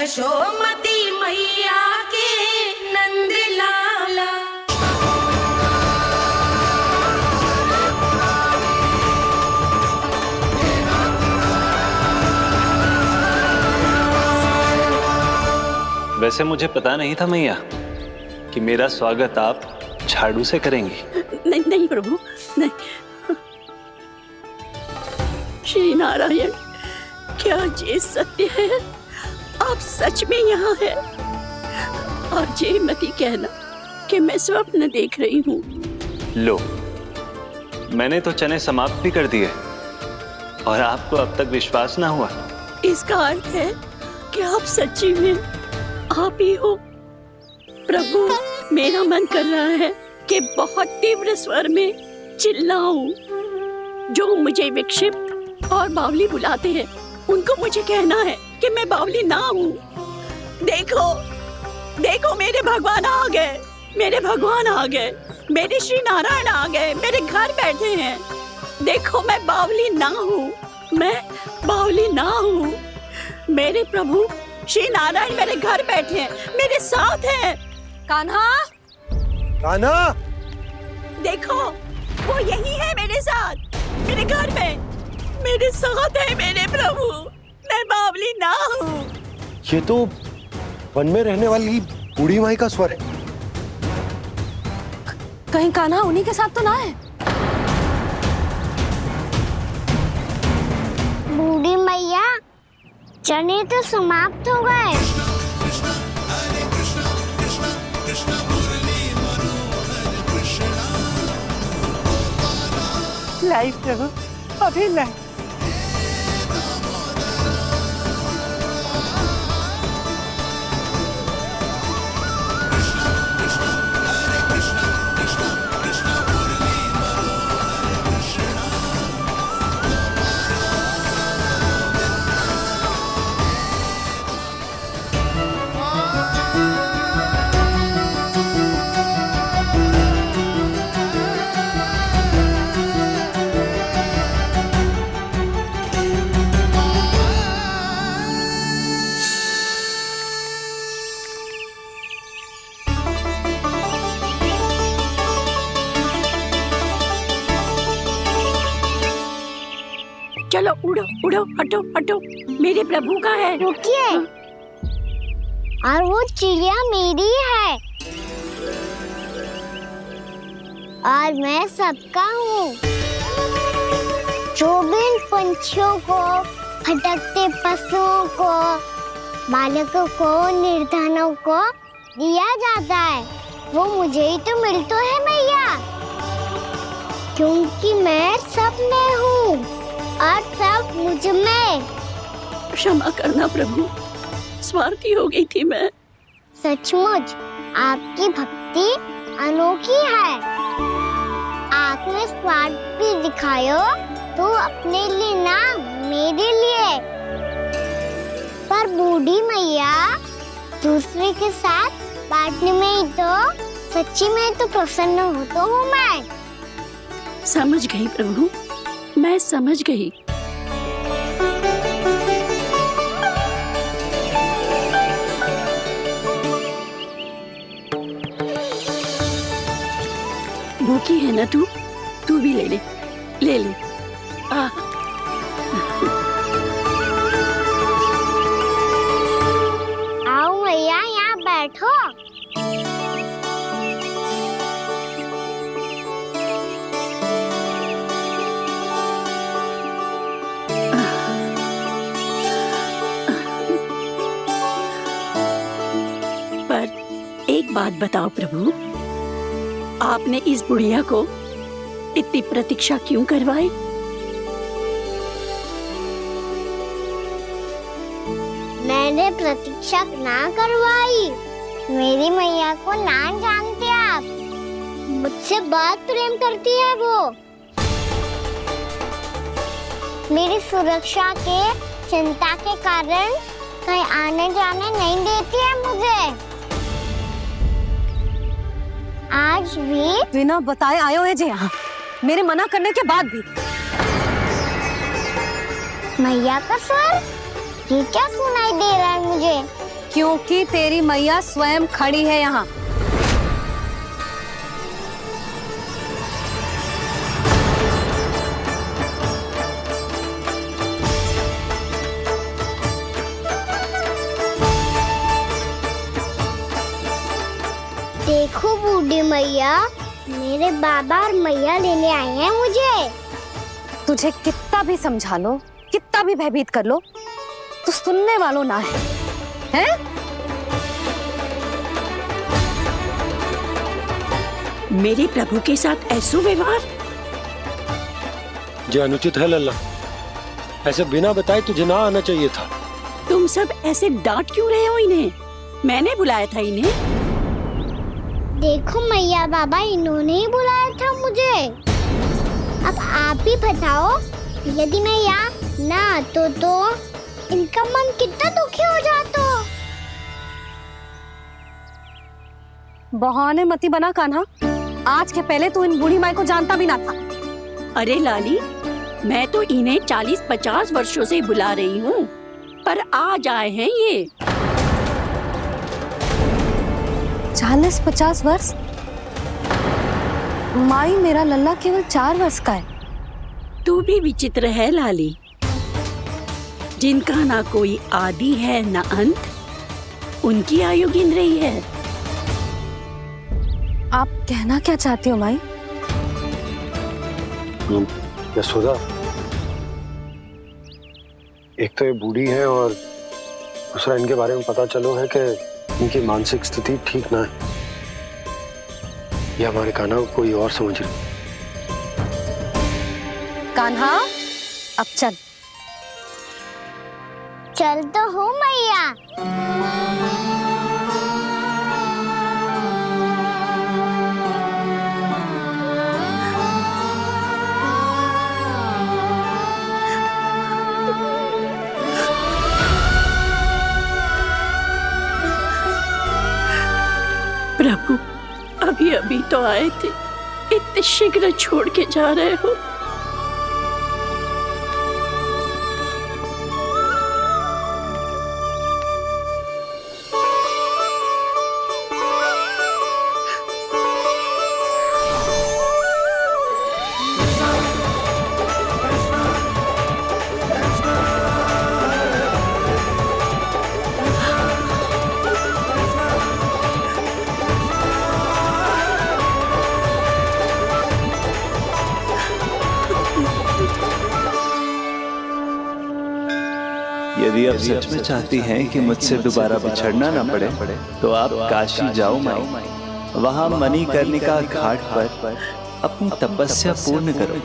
यशोमती मैया के नंद लाला। वैसे मुझे पता नहीं था मैया कि मेरा स्वागत आप झाड़ू से करेंगी। नहीं नहीं प्रभु, नहीं। श्री नारायण, क्या ये सत्य है? आप सच में यहाँ हैं? और ये मत ही कहना कि मैं स्वप्न देख रही हूँ। लो, मैंने तो चने समाप्त भी कर दिए और आपको अब तक विश्वास ना हुआ। इसका अर्थ है कि आप सच्ची में आप ही हो। प्रभु, मेरा मन कर रहा है कि बहुत तीव्र स्वर में चिल्लाऊं। जो मुझे विक्षिप्त और बावली बुलाते हैं उनको मुझे कहना है कि मैं बावली ना हूँ। देखो देखो, मेरे भगवान आ गए, मेरे भगवान आ गए, मेरे श्री नारायण आ गए, मेरे घर बैठे हैं। देखो, मैं बावली ना हूँ, मैं बावली ना हूँ। मेरे प्रभु श्री नारायण मेरे घर बैठे हैं, मेरे साथ हैं। कान्हा, कान्हा, देखो, वो यही है मेरे साथ, मेरे घर में, मेरे साथ है मेरे प्रभु। मैं बावली ना हूँ। ये तो वन में रहने वाली बूढ़ी माई का स्वर है। कहीं कान्हा उन्हीं के साथ तो ना है? बूढ़ी मैया, चने तो समाप्त हो गए। लाई प्रभु, अभी लाई। चलो उड़ो उड़ो, हटो हटो, मेरे प्रभु का है। रुकिए, और वो चिड़िया मेरी है और मैं सबका हूँ। जो भी इन पंछियों को, भटकते पशुओं को, बालकों को, निर्धनों को दिया जाता है, वो मुझे ही तो मिलता है मैया, क्योंकि मैं सब में हूँ और सब मुझ में। क्षमा करना प्रभु, स्वार्थी हो गई थी मैं। सचमुच आपकी भक्ति अनोखी है। आपने स्वार्थ भी दिखायो तो अपने लिए ना, मेरे लिए। पर बूढ़ी मैया, दूसरे के साथ बांटने में ही तो सच्ची में तो प्रसन्न होता हूँ मैं। समझ गई प्रभु, मैं समझ गई। भूखी है ना तू भी ले ले, ले ले। आओ मैया, यहाँ बैठो। एक बात बताओ प्रभु, आपने इस बुढ़िया को इतनी प्रतीक्षा क्यों करवाई? मैंने प्रतीक्षा ना करवाई। मेरी मैया को ना जानते आप, मुझसे बहुत प्रेम करती है वो। मेरी सुरक्षा के चिंता के कारण कहीं आने जाने नहीं देती है मुझे। आज भी बिना बताए आयो है जे यहाँ, मेरे मना करने के बाद भी। मैया का स्वर, ये क्या सुनाई दे रहा है मुझे? क्योंकि तेरी मैया स्वयं खड़ी है यहाँ। देखो बूढ़ी मैया, मेरे बाबा और मैया लेने आए हैं मुझे। तुझे कितना भी समझा लो, कितना भी भयभीत कर लो, तो सुनने वालों ना है, हैं? मेरे प्रभु के साथ ऐसा व्यवहार जो अनुचित है लल्ला। ऐसे बिना बताए तुझे ना आना चाहिए था। तुम सब ऐसे डांट क्यों रहे हो इन्हें? मैंने बुलाया था इन्हें। देखो मैया बाबा, इन्होंने ही बुलाया था मुझे। अब आप ही बताओ, यदि मैं यहाँ ना आतो तो इनका मन कितना दुखी हो जाता। बहाने मती बना कान्हा। आज के पहले तू इन बूढ़ी माई को जानता भी ना था। अरे लाली, मैं तो इन्हें 40-50 वर्षों से बुला रही हूँ, पर आज आए हैं ये। 40-50 वर्ष? माई, मेरा लल्ला केवल 4 वर्ष का है। तू भी विचित्र है लाली, जिनका ना कोई आदि है ना अंत, उनकी आयु गिन रही है। आप कहना क्या चाहती हो माई? यशोदा, एक तो ये बूढ़ी है और दूसरा इनके बारे में पता चलो है कि इनकी मानसिक स्थिति ठीक ना है। ये हमारे कान्हा को कोई और समझ रही। कान्हा, अब चल। चल तो हूँ मैया। प्रभु, अभी अभी तो आए थे, इतने शीघ्र छोड़ के जा रहे हो? यदि आप सच में चाहती हैं कि मुझसे दोबारा बिछड़ना ना पड़े तो आप काशी जाओ माई। वहां मणिकर्णिका घाट पर अपनी तपस्या पूर्ण करो।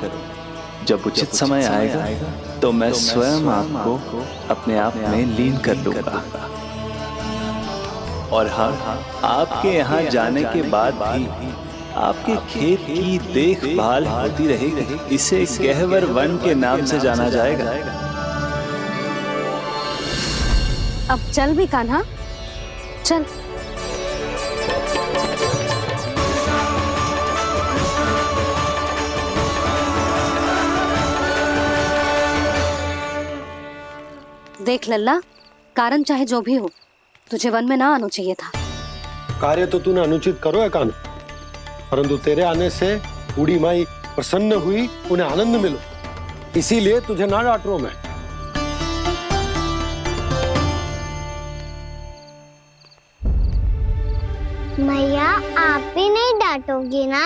जब उचित समय आएगा तो मैं स्वयं आपको अपने आप में लीन कर लूंगा। और हाँ, आपके यहाँ जाने के बाद भी आपके खेत की देखभाल होती रहेगी। इसे गहवर वन के नाम से जाना जाएगा। अब चल भी कान्हा, चल। देख लल्ला, कारण चाहे जो भी हो, तुझे वन में ना आना चाहिए था। कार्य तो तूने अनुचित करो है कान्हा, परंतु तेरे आने से बूढ़ी माई प्रसन्न हुई, उन्हें आनंद मिलो, इसीलिए तुझे ना डांट रहा हूं मैं। मैया, आप भी नहीं डांटोगी ना?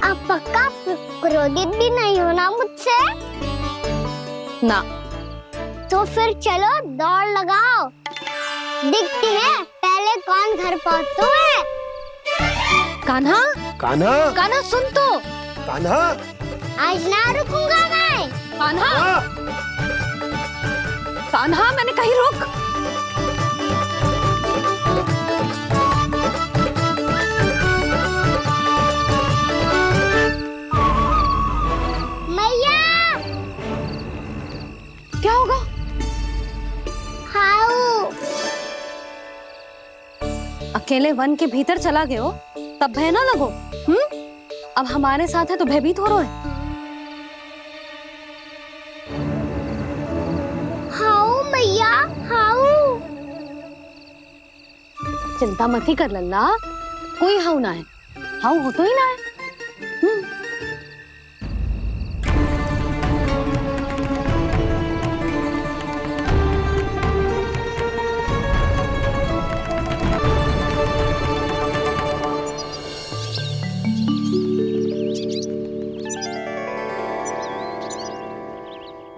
आप पक्का क्रोधित भी नहीं हो ना मुझसे? ना। तो फिर चलो दौड़ लगाओ, दिखती है पहले कौन घर पहुंचता है। कान्हा, कान्हा, कान्हा सुन तो। कान्हा, आज ना रुकूंगा मैं। कान्हा, कान्हा, मैंने कहीं रोक। मैया, क्या होगा? हाउ अकेले वन के भीतर चला गए हो, तब भय ना लगो। अब हमारे साथ है तो भयभीत हो रहे हो। हाउ चिंता मत ही कर लल्ला, कोई हाउ ना है, हाउ हो तो ही ना है।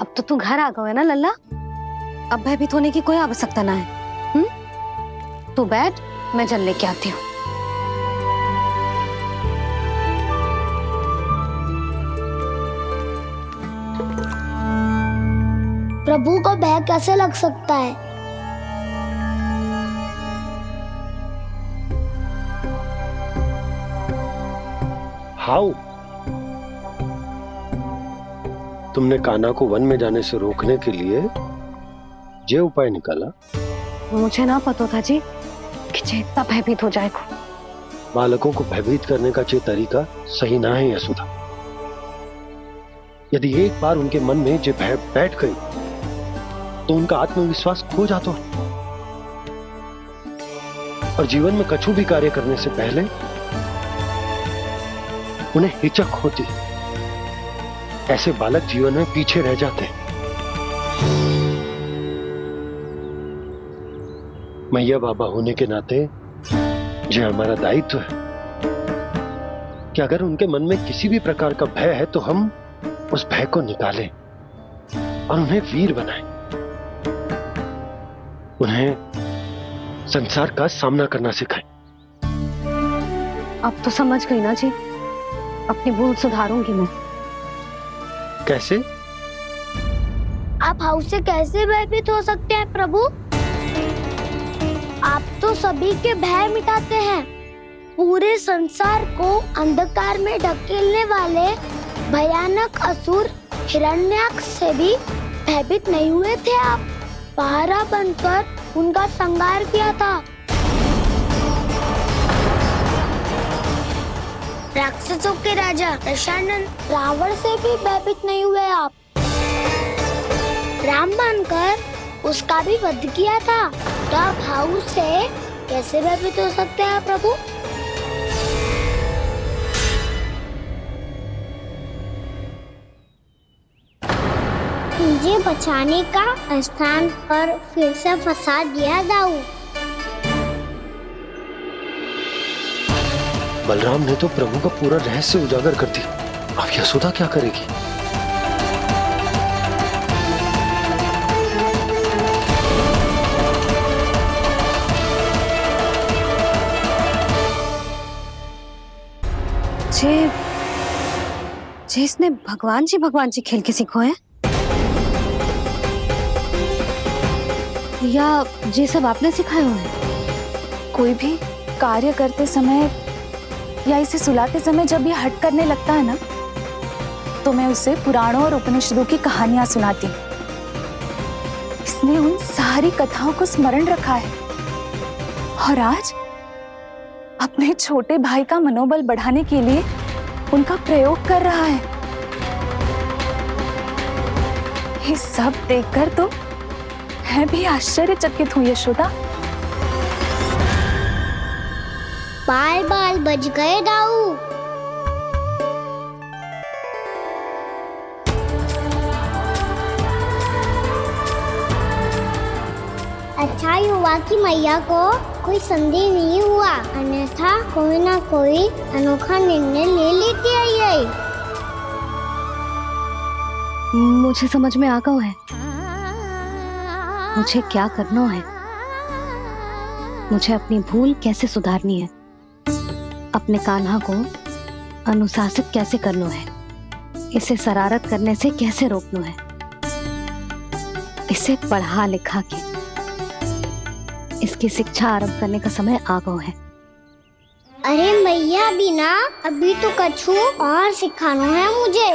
अब तो तू घर आ गया है ना लल्ला, अब भयभीत होने की कोई आवश्यकता ना है। तू बैठ, मैं जल लेके आती हूँ। प्रभु को भय कैसे लग सकता है? हाउ? तुमने कान्हा को वन में जाने से रोकने के लिए ये उपाय निकाला? मुझे ना पता था जी कि जे इतना भयभीत हो जाएगा। बालकों को भयभीत करने का ये तरीका सही ना है यशोदा। यदि एक बार उनके मन में ये भय बैठ गई तो उनका आत्मविश्वास खो जाता है और जीवन में कछु भी कार्य करने से पहले उन्हें हिचक होती। ऐसे बालक जीवन में पीछे रह जाते हैं। मैया बाबा होने के नाते यह हमारा दायित्व है कि अगर उनके मन में किसी भी प्रकार का भय है तो हम उस भय को निकालें और उन्हें वीर बनाएं, उन्हें संसार का सामना करना सिखाएं। अब तो समझ गई ना जी, अपनी भूल सुधारूंगी मैं। कैसे? आप हाउ से कैसे भयभीत हो सकते हैं प्रभु? आप तो सभी के भय मिटाते हैं। पूरे संसार को अंधकार में ढकेलने वाले भयानक असुर हिरण्याक्ष से भी भयभीत नहीं हुए थे आप। पहरा बनकर उनका संहार किया था। राक्षसों के राजा दशानन रावण से भी भयभीत नहीं हुए आप। राम बनकर उसका भी वध किया था। तो आप हाउ से कैसे भयभीत हो सकते हैं प्रभु? मुझे बचाने का स्थान पर फिर से फंसा दिया दाऊ। बलराम ने तो प्रभु का पूरा रहस्य उजागर कर दिया। अब यशोदा क्या करेगी? जे इसने भगवान जी खेल के सीखो है, या ये सब आपने सिखाए हुए हैं? कोई भी कार्य करते समय या इसे सुलाते समय जब ये हट करने लगता है ना, तो मैं उसे पुराणों और उपनिषदों की कहानियां सुनाती हूँ। इसने उन सारी कथाओं को स्मरण रखा है और आज अपने छोटे भाई का मनोबल बढ़ाने के लिए उनका प्रयोग कर रहा है। ये सब देखकर तो मैं भी आश्चर्यचकित हूँ यशोदा। बाल बाल बज गए दाऊ। अच्छा हुआ कि मैया को कोई संदेह नहीं हुआ, अन्यथा कोई ना कोई अनोखा निर्णय ले लेती है ये। मुझे समझ में आ गया है मुझे क्या करना है। मुझे अपनी भूल कैसे सुधारनी है, अपने कान्हा को अनुशासित कैसे करना है, इसे शरारत करने से कैसे रोकना है, इसे पढ़ा लिखा के इसकी शिक्षा आरंभ करने का समय आ गया है। अरे मैया बिना अभी तो कछु और सिखाना है मुझे।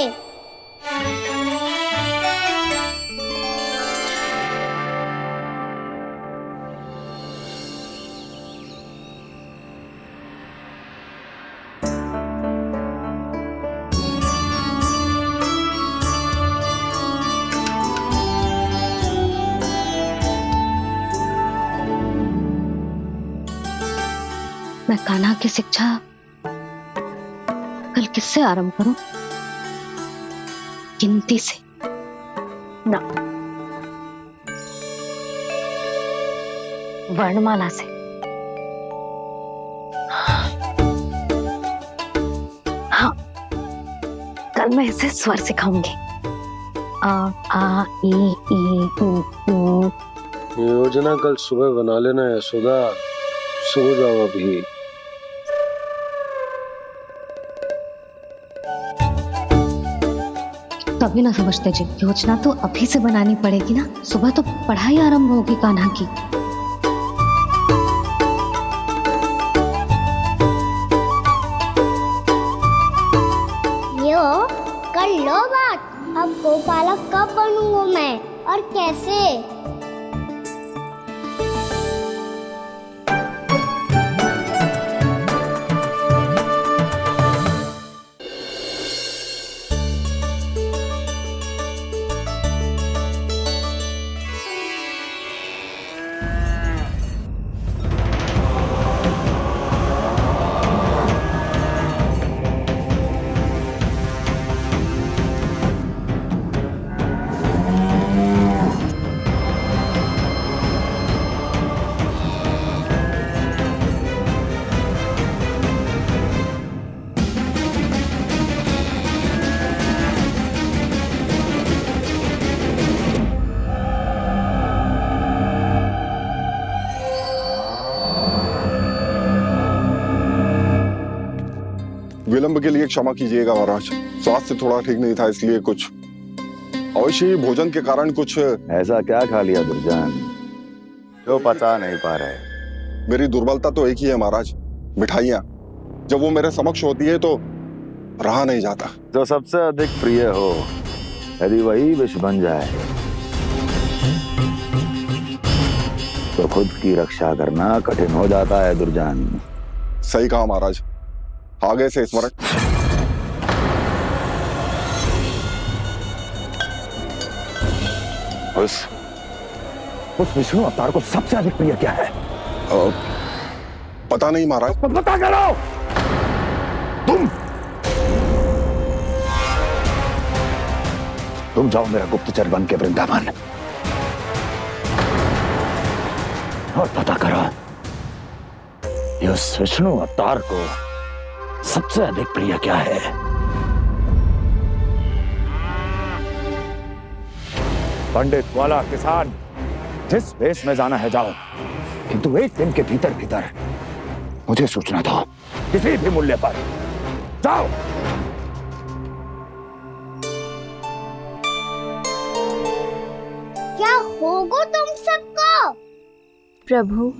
मैं कान्हा की शिक्षा कल किससे आरंभ करूं? गिनती से ना, वर्णमाला से। हाँ, कल मैं इसे स्वर सिखाऊंगी। आ आ ई ऊ। योजना कल सुबह बना लेना यशोदा, सो जाओ अभी। तभी ना समझते जी, योजना तो अभी से बनानी पड़ेगी ना, सुबह तो पढ़ाई आरंभ होगी कान्हा की। यो कर लो बात, अब गोपालक कब बनूंगा मैं और कैसे? विलंब के लिए क्षमा कीजिएगा महाराज, स्वास्थ्य थोड़ा ठीक नहीं था इसलिए कुछ अवश्य ही भोजन के कारण कुछ। ऐसा क्या खा लिया दुर्जन जो पचा नहीं पा रहे? मेरी दुर्बलता तो एक ही है महाराज, मिठाइयाँ। जब वो मेरे समक्ष होती है तो रहा नहीं जाता। जो सबसे अधिक प्रिय हो, यदि वही विष बन जाए तो खुद की रक्षा करना कठिन हो जाता है दुर्जन। सही कहा महाराज, आगे से स्मरण। उस विष्णु अवतार को सबसे अधिक प्रिय क्या है? पता नहीं महाराज। पता करो। तुम जाओ मेरा गुप्तचर बन के वृंदावन और पता करो इस विष्णु अवतार को सबसे अधिक प्रिय क्या है। पंडित वाला किसान, जिस वेश में जाना है जाओ, किंतु एक दिन के भीतर भीतर मुझे सूचना दो, किसी भी मूल्य पर जाओ। क्या होगा तुम सबको? प्रभु,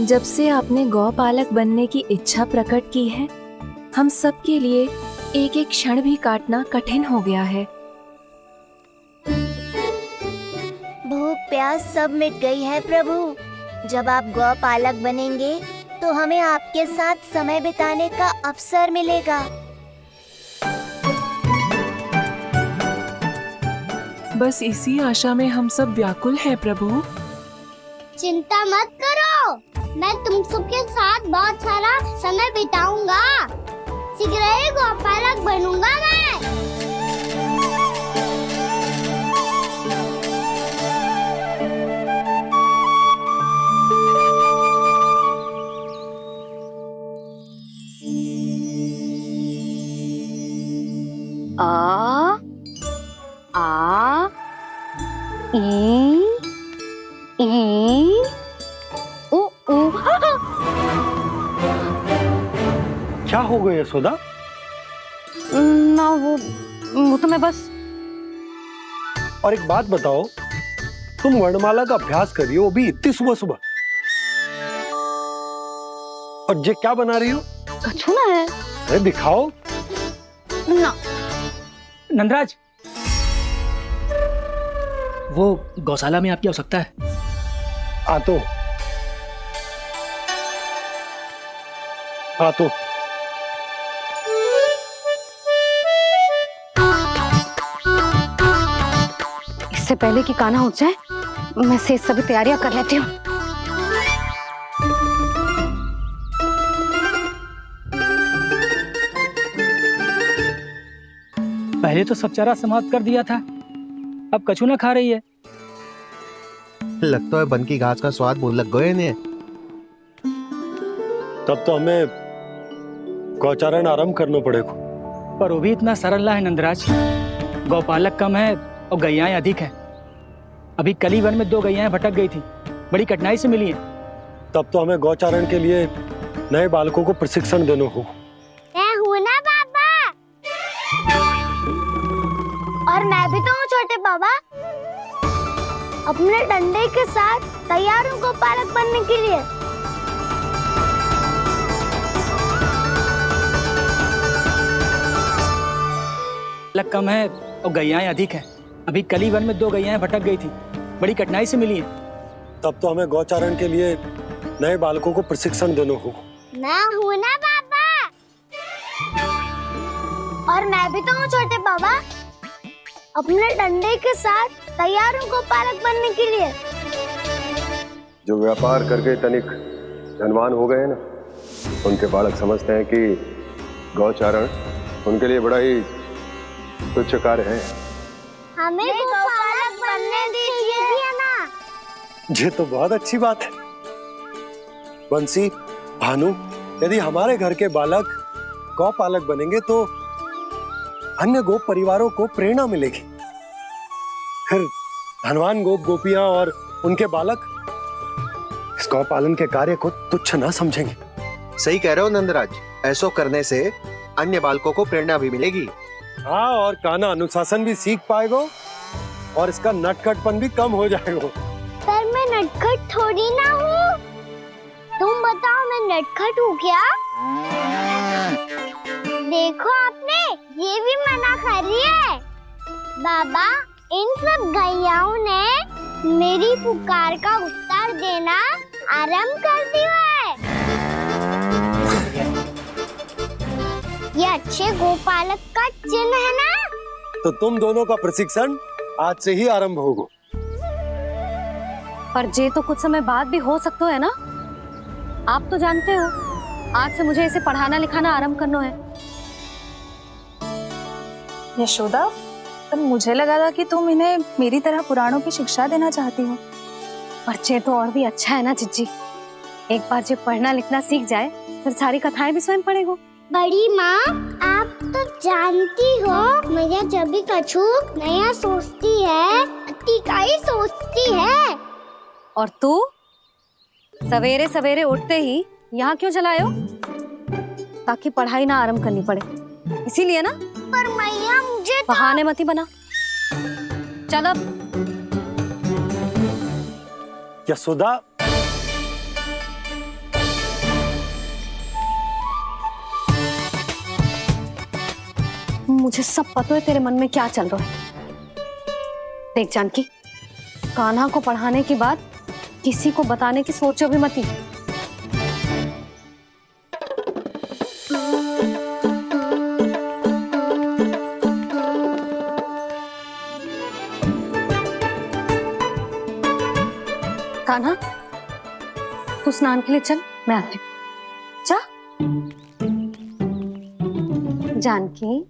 जब से आपने गौपालक बनने की इच्छा प्रकट की है, हम सब के लिए एक एक क्षण भी काटना कठिन हो गया है। भूख प्यास सब मिट गई है प्रभु। जब आप गौपालक बनेंगे तो हमें आपके साथ समय बिताने का अवसर मिलेगा। बस इसी आशा में हम सब व्याकुल हैं प्रभु। चिंता मत करो, मैं तुम सबके साथ बहुत सारा समय बिताऊंगा। शीघ्र ही गोपालक बनूंगा मैं। आ आ ई ओ ओ। क्या हो गया यशोदा? ना वो तो मैं बस। और एक बात बताओ, तुम वर्णमाला का अभ्यास कर रही हो, वो भी इतनी सुबह सुबह, और ये क्या बना रही हो? छूना है। अरे दिखाओ ना। नंदराज, वो गौशाला में आपकी आवश्यकता है। आ तो इससे पहले कि कान्हा उठ जाए, मैं से सभी तैयारियां कर लेती हूँ। पहले तो सब चारा समाप्त कर दिया था, अब कछु ना खा रही है। लगता है बन की घास का स्वाद भूल लग गए इन्हें। तब तो हमें गौचारण आरंभ करना पड़ेगा। पर वो भी इतना सरल है नंदराज, गौपालक कम है और गैयाएं अधिक है। अभी कली वन में 2 गैयाएं भटक गई थी, बड़ी कठिनाई से मिली है। तब तो हमें गौचारण के लिए नए बालकों को प्रशिक्षण देना होगा। मैं हूँ ना बाबा, और मैं भी तो हूँ छोटे बाबा। अपने डंडे के साथ तैयार हूँ गौपालक बनने के लिए। लग कम है और गैयाएं अधिक है। अभी कली वन में 2 गैयाएं भटक गई थी, बड़ी कठिनाई से मिली है। तब तो हमें गौचारण के लिए नए बालकों को प्रशिक्षण देना होगा। मैं हूँ ना बाबा, और मैं भी तो हूँ छोटे बाबा। अपने डंडे के साथ तैयार हूँ गौपालक बनने के लिए। जो व्यापार करके तनिक धनवान हो गए ना, उनके बालक समझते हैं कि गौचारण उनके लिए बड़ा ही तुच्छ कार्य है। हमें गौपालक बनने दीजिए ना। ये तो बहुत अच्छी बात है। बंसी, भानु, यदि हमारे घर के बालक गौपालक बनेंगे तो अन्य गोप परिवारों को प्रेरणा मिलेगी। फिर धनवान गोप गोपियां और उनके बालक इस गौपालन के कार्य को तुच्छ ना समझेंगे। सही कह रहे हो नंदराज, ऐसा करने से अन्य बालकों को प्रेरणा भी मिलेगी। हाँ, और कान्हा अनुशासन भी सीख पाएगा और इसका नटखटपन भी कम हो जाएगा। पर मैं नटखट थोड़ी ना हूँ। तुम बताओ, मैं नटखट हूँ क्या? देखो आपने ये भी मना कर रही है। बाबा, इन सब गैयाओं ने मेरी पुकार का उत्तर देना आरंभ कर दिया है। ये अच्छे गोपालक का चिन्ह है ना? तो तुम दोनों का प्रशिक्षण आज से ही आरंभ होगा। पर जे तो कुछ समय बाद भी हो सकता है ना। आप तो जानते हो, आज से मुझे इसे पढ़ाना लिखाना आरंभ करना है। यशोदा, पर मुझे लगा था कि तुम इन्हें मेरी तरह पुराणों की शिक्षा देना चाहती हो। पर जे तो और भी अच्छा है ना जिज्जी। एक बार जब पढ़ना लिखना सीख जाए फिर सारी कथाएं भी स्वयं पढ़ेगो। बड़ी माँ, आप तो जानती हो मैया जब भी कछु नया सोचती है, अतिका ही सोचती है। और तू सवेरे सवेरे उठते ही यहाँ क्यों चलाए हो? ताकि पढ़ाई ना आरंभ करनी पड़े, इसीलिए ना। पर मैया मुझे तो... बहाने मत ही बना। चल अब। यशोदा, मुझे सब पता है तेरे मन में क्या चल रहा है। देख जानकी, कान्हा को पढ़ाने के बाद किसी को बताने की सोचो भी मत ही। कान्हा, तू स्नान के लिए चल, मैं आती हूँ। जा। जानकी,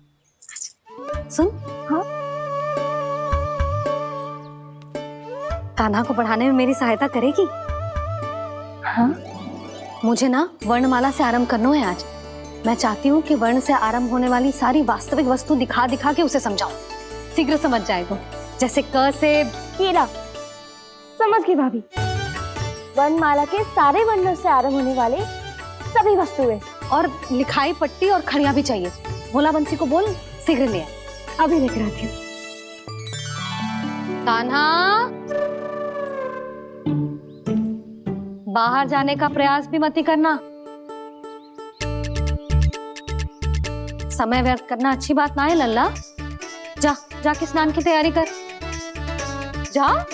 सुन। हाँ? कान्हा को पढ़ाने में मेरी सहायता करेगी? हाँ? मुझे ना वर्णमाला से आरंभ करना है आज। मैं चाहती हूँ कि वर्ण से आरंभ होने वाली सारी वास्तविक वस्तु दिखा दिखा के उसे समझाऊं। शीघ्र समझ जाएगा। जैसे क से कीड़ा। समझ गई भाभी। वर्णमाला के सारे वर्णों से आरंभ होने वाले सभी वस्तुएं, और लिखाई पट्टी और खड़िया भी चाहिए। भोला बंसी को बोल शीघ्र ले आए। अभी लेकर आती हूँ। कान्हा, बाहर जाने का प्रयास भी मत ही करना। समय व्यर्थ करना अच्छी बात ना है लल्ला। जा, जाके स्नान की तैयारी कर। जा।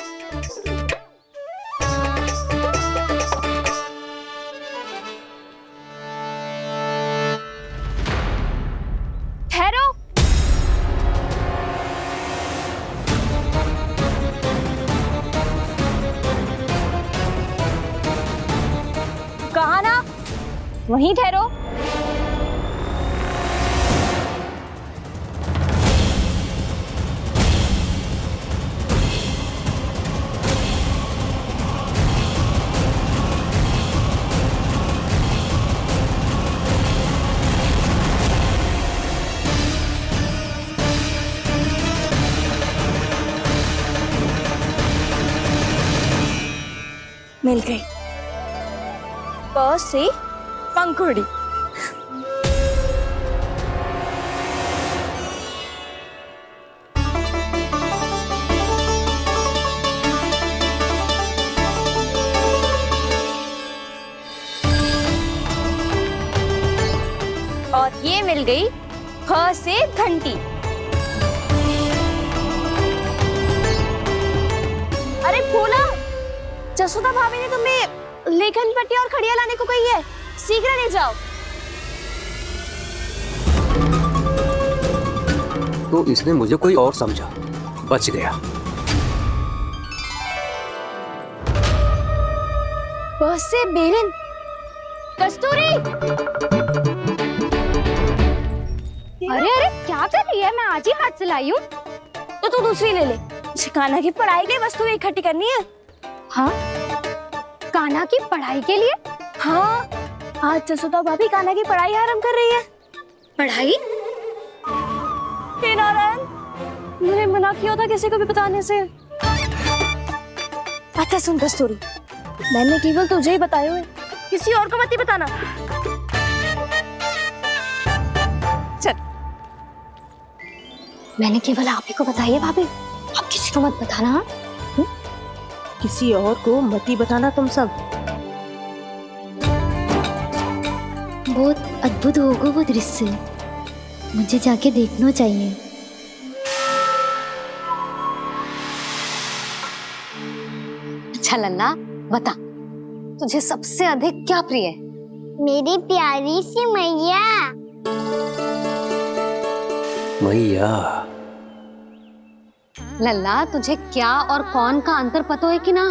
ठहरो। कहा ना, वहीं ठहरो। मिल गई। प से पंखुड़ी। और ये मिल गई ख से घंटी। अरे भोला, जसोदा भाभी ने तुम्हें लेखन पट्टी और खड़िया लाने को कही है, शीघ्र ले जाओ। तो इसने मुझे कोई और समझा, बच गया। बस से बेलन। कस्तूरी, अरे अरे क्या कर रही है? मैं आज ही हाथ से लाई हूँ। तो तू दूसरी ले ले। कान्हा की पढ़ाई के लिए वस्तु इकट्ठी करनी है। हाँ, कान्हा की पढ़ाई के लिए? हाँ, आज जसोदा भाभी कान्हा की पढ़ाई आरंभ कर रही है। पढ़ाई? हे नारायण, मैंने मना किया था किसी को भी बताने से। अच्छा सुन कस्तूरी, मैंने केवल तुझे ही बताए हुए, किसी और को मत ही बताना। चल, मैंने केवल आप ही को बताई है भाभी, आप किसी को मत बताना। किसी और को मत ही बताना तुम सब। बहुत अद्भुत होगा वो दृश्य, मुझे जाके देखना चाहिए। अच्छा लल्ला, बता तुझे सबसे अधिक क्या प्रिय है? मेरी प्यारी सी मैया। मैया, लल्ला, तुझे क्या और कौन का अंतर पता है कि ना?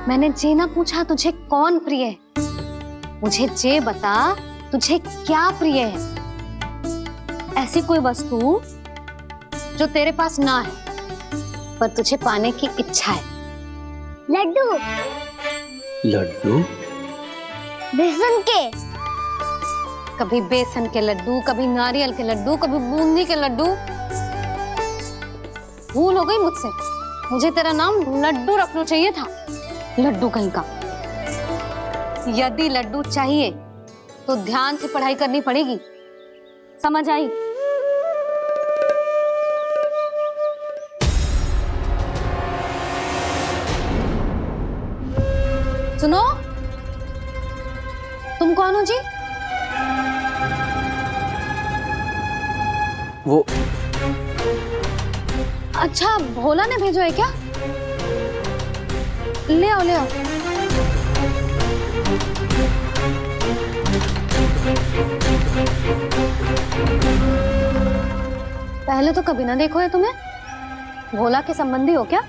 मैंने जे ना पूछा तुझे कौन प्रिय है, मुझे जे बता तुझे क्या प्रिय है। ऐसी कोई वस्तु जो तेरे पास ना है पर तुझे पाने की इच्छा है। लड्डू। लड्डू? बेसन के। कभी बेसन के लड्डू, कभी नारियल के लड्डू, कभी बूंदी के लड्डू। भूल हो गई मुझसे, मुझे तेरा नाम लड्डू रखना चाहिए था। लड्डू कहीं का। यदि लड्डू चाहिए तो ध्यान से पढ़ाई करनी पड़ेगी, समझ आई? सुनो, तुम कौन हो जी? वो अच्छा, भोला ने भेजो है क्या? ले आओ, ले आओ। पहले तो कभी ना देखो है तुम्हें। भोला के संबंधी हो क्या?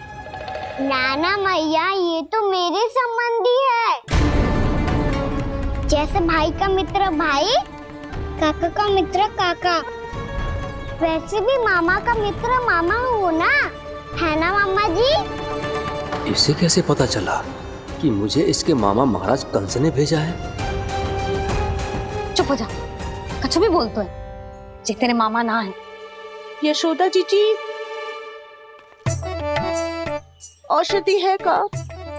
नाना मैया, ये तो मेरे संबंधी है। जैसे भाई का मित्र भाई, काका का मित्र काका, वैसे भी मामा का मित्र मामा हो ना, है ना मामा जी? इसे कैसे पता चला कि मुझे इसके मामा महाराज कंस ने भेजा है? चुप हो जा, कछु भी बोलते है जे तेरे मामा ना है। यशोदा जीजी, औषधि है का?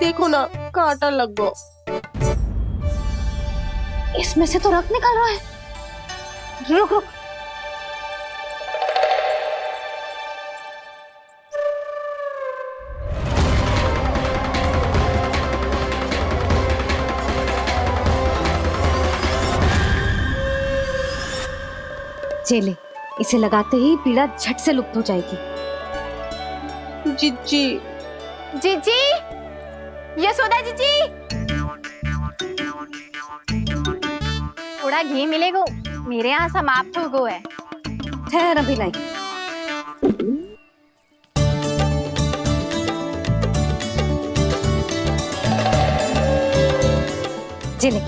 देखो ना, कांटा लग गो। इसमें से तो रक्त निकल रहा है। रुक रुक, चले, इसे लगाते ही पीड़ा झट से लुप्त हो जाएगी। जीजी, जीजी, यशोदा जीजी, थोड़ा घी मिलेगा? मेरे यहाँ समाप्त हो गया है। ठहर, अभी लाई। चले।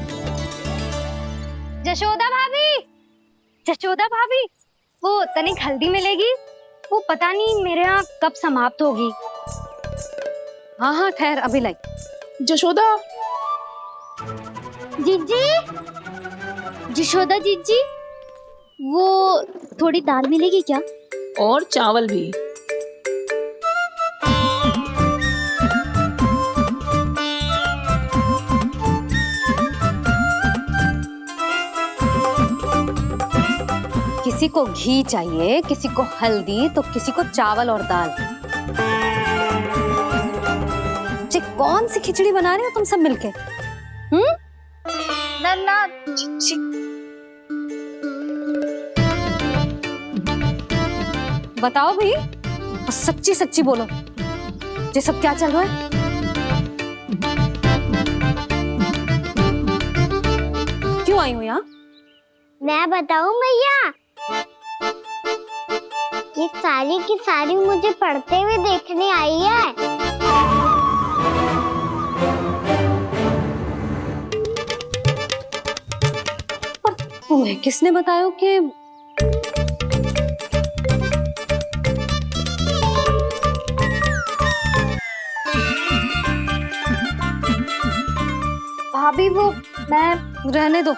जशोदा भाभी, जशोदा भाभी, वो तनिक हल्दी मिलेगी? वो पता नहीं मेरे यहाँ कब समाप्त होगी। हाँ हाँ, ठहर, अभी लाई। जशोदा, जीजी, जशोदा जीजी, वो थोड़ी दाल मिलेगी क्या? और चावल भी। किसी को घी चाहिए, किसी को हल्दी, तो किसी को चावल और दाल। जी कौन सी खिचड़ी बना रहे हो तुम सब मिलके? नन्ना बताओ भाई, और सच्ची सच्ची बोलो, ये सब क्या चल रहा है? क्यों आई हो यहाँ? मैं बताऊं भैया, ये सारी की सारी मुझे पढ़ते हुए देखने आई है। तुम्हें किसने बताया कि भाभी? वो मैं रहने दो,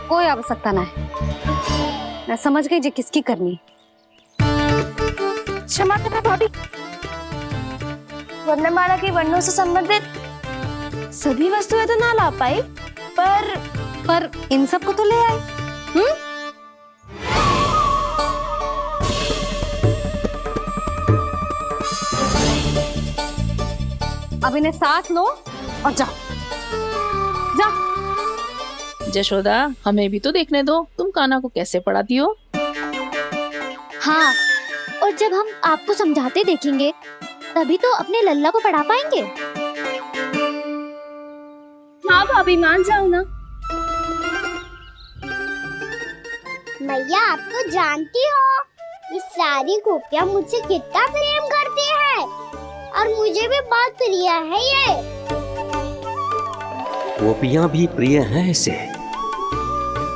कोई आवश्यकता ना है। मैं समझ गई जी किसकी करनी। क्षमा करना भाभी, वर्णमाला के वर्णों से संबंधित सभी वस्तुएं तो ना ला पाई, पर इन सब को तो ले आए। अब इन्हें साथ लो और जाओ। जशोदा, हमें भी तो देखने दो तुम कान्हा को कैसे पढ़ाती हो। हाँ, और जब हम आपको समझाते देखेंगे तभी तो अपने लल्ला को पढ़ा पाएंगे। हाँ भाभी, मान जाओ ना। मैया, आप तो जानती हो ये सारी गोपियाँ मुझसे कितना प्रेम करती है, और मुझे भी बहुत प्रिय है ये। गोपियाँ भी प्रिय हैं इसे।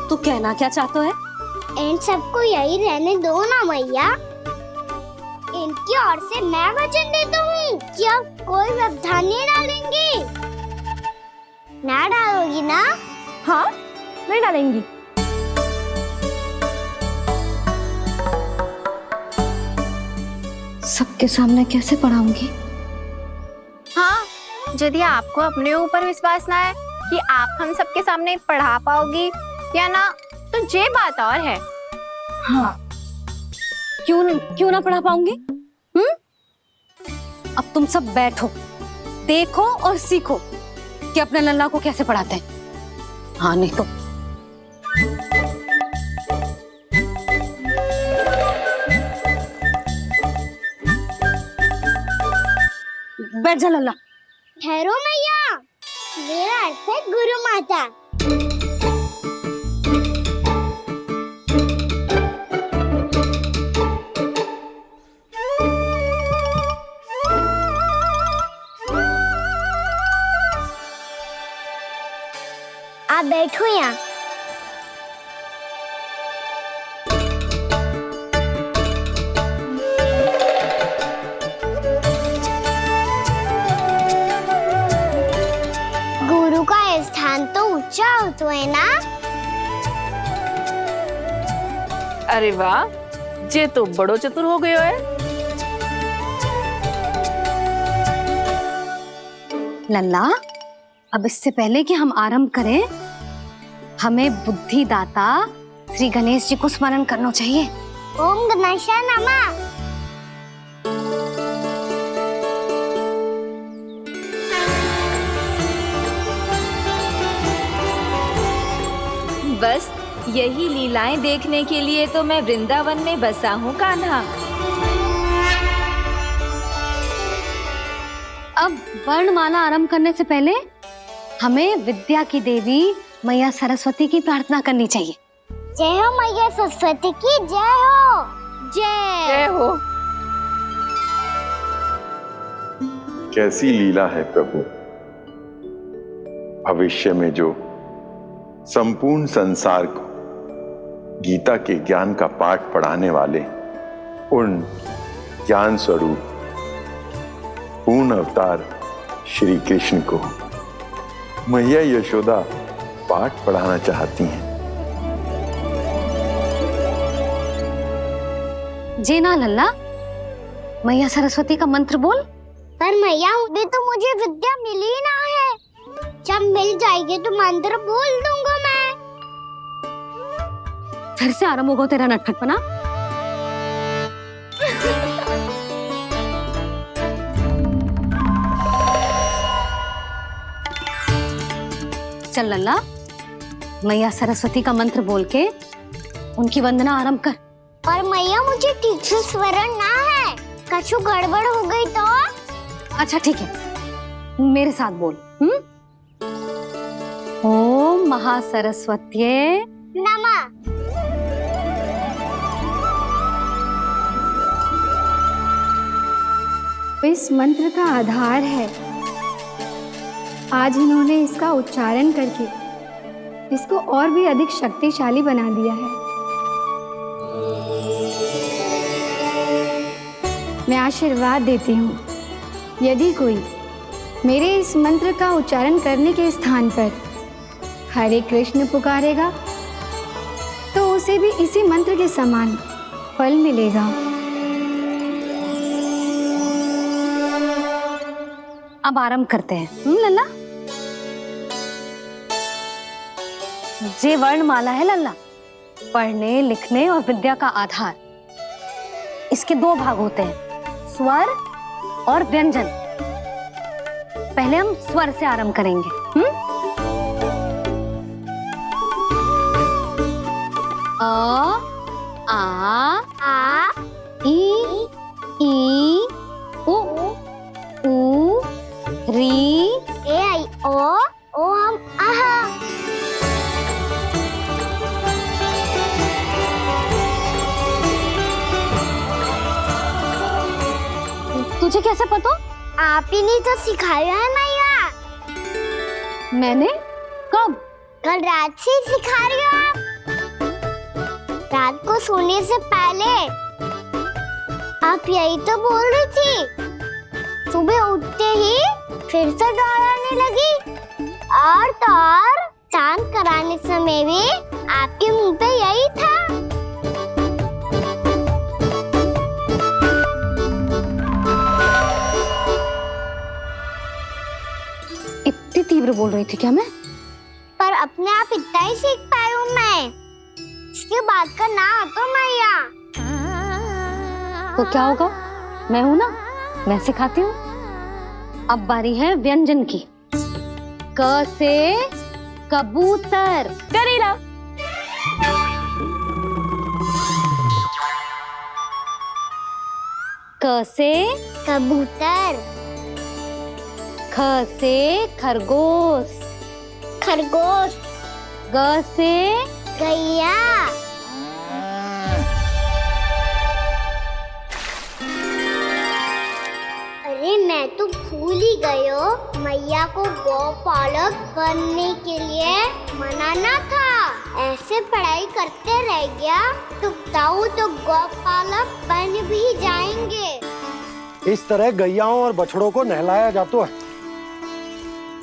तू कहना क्या चाहता है? इन सबको यही रहने दो ना मैया। इनकी ओर से मैं वचन देता हूँ कि अब कोई व्यवधान नहीं डालेंगी। ना डालोगी ना? हाँ, नहीं डालेंगी। सबके सामने कैसे पढ़ाऊंगी? हाँ, यदि आपको अपने ऊपर विश्वास ना है कि आप हम सबके सामने पढ़ा पाओगी या ना, तो ये बात और है। हाँ, क्यों ना पढ़ा पाऊंगी? अब तुम सब बैठो, देखो और सीखो कि अपने लल्ला को कैसे पढ़ाते हैं। हाँ, नहीं तो बैठ जा लल्ला। ठहरो मैया, मेरा अर्थ है गुरु माता। आप बैठो यहाँ। गुरु का स्थान तो ऊंचा होता है ना? अरे वाह, जे तो बड़ो चतुर हो गयो है। लल्ला, अब इससे पहले कि हम आरंभ करें, हमें बुद्धिदाता श्री गणेश जी को स्मरण करना चाहिए। ओम गणेशाय नमः। बस यही लीलाएं देखने के लिए तो मैं वृंदावन में बसा हूँ कान्हा। अब वर्णमाला आरंभ करने से पहले हमें विद्या की देवी मैया सरस्वती की प्रार्थना करनी चाहिए। जय हो मैया सरस्वती की, जय हो। जय हो। कैसी लीला है प्रभु। भविष्य में जो संपूर्ण संसार को गीता के ज्ञान का पाठ पढ़ाने वाले उन ज्ञान स्वरूप पूर्ण अवतार श्री कृष्ण को मैया यशोदा पाठ पढ़ाना चाहती हैं। जी ना लल्ला, मैया सरस्वती का मंत्र बोल। पर मैया, अभी तो मुझे विद्या मिली ना है। जब मिल जाएगी तो मंत्र बोल दूंगा मैं। फिर से आरंभ होगा तेरा नटखटपना। चल लल्ला, मैया सरस्वती का मंत्र बोल के उनकी वंदना आरंभ कर। पर मैया मुझे ठीक से स्मरण ना है, कछु गड़बड़ हो गई तो? अच्छा ठीक है, मेरे साथ बोल। ओम महासरस्वत्ये नमः। इस मंत्र का आधार है। आज इन्होंने इसका उच्चारण करके इसको और भी अधिक शक्तिशाली बना दिया है। मैं आशीर्वाद देती हूँ, यदि कोई मेरे इस मंत्र का उच्चारण करने के स्थान पर हरे कृष्ण पुकारेगा तो उसे भी इसी मंत्र के समान फल मिलेगा। अब आरंभ करते हैं। लल्ला, जे वर्णमाला है लल्ला, पढ़ने लिखने और विद्या का आधार। इसके दो भाग होते हैं, स्वर और व्यंजन। पहले हम स्वर से आरंभ करेंगे। अ, आ, ई, उ, री, ए आई ओ हम आहा। तुझे कैसे पता? आप ही ने तो सिखाया है मैया। मैंने? कब? कल रात से सिखा रही हो आप। रात को सोने से पहले आप यही तो बोल रही थी। सुबह उठते ही फिर से दोहराने लगी, और तो और चांद कराने समय भी आपके मुंह पे यही था। इतनी तीव्र बोल रही थी क्या मैं? पर अपने आप इतना ही सीख पाई हूँ मैं। इसके बाद का ना तो मैया। तो क्या होगा? मैं हूं ना, मैं सिखाती हूँ। अब बारी है व्यंजन की। क से कबूतर। करेला। क से कबूतर। ख से खरगोश। खरगोश। ग से गैया। अरे मैं तो भूल ही गई हूँ, मैया को गौपालक बनने के लिए मनाना था। ऐसे पढ़ाई करते रह गया तो ताऊ तो गौपालक बन भी जाएंगे। इस तरह गैयाओं और बछड़ों को नहलाया जाता है,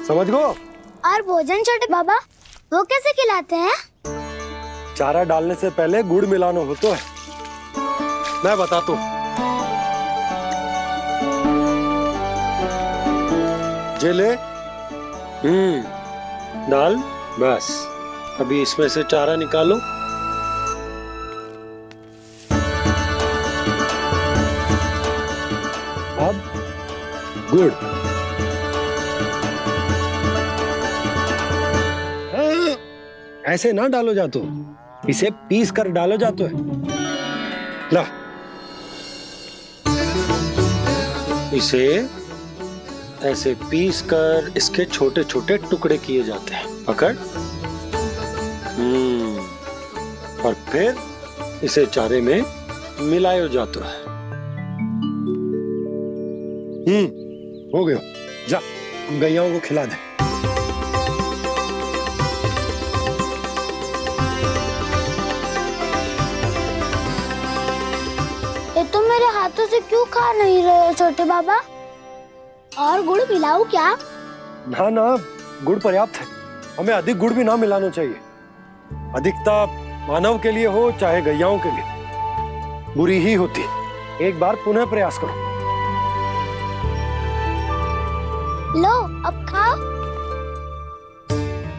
समझ गो? और भोजन छोटे बाबा, वो कैसे खिलाते हैं? चारा डालने से पहले गुड़ मिलाना होता है। मैं बताता हूँ। जे ले, डाल, बस। अभी इसमें से चारा निकालो। अब गुड़। ऐसे ना डालो जातो, इसे पीस कर डालो जातो है। ला, इसे ऐसे पीस कर इसके छोटे छोटे टुकड़े किए जाते हैं। पकड़। और फिर इसे चारे में मिलाया जाता है। हो गया। जा, गैयाओं को खिला दे। ये तो मेरे हाथों से क्यों खा नहीं रहे हो छोटे बाबा? और गुड़ मिलाऊं क्या? ना ना, गुड़ पर्याप्त है। हमें अधिक गुड़ भी ना मिलाना चाहिए। अधिकता मानव के लिए हो चाहे गैयाओं के लिए बुरी ही होती। एक बार पुनः प्रयास करो। लो, अब खाओ।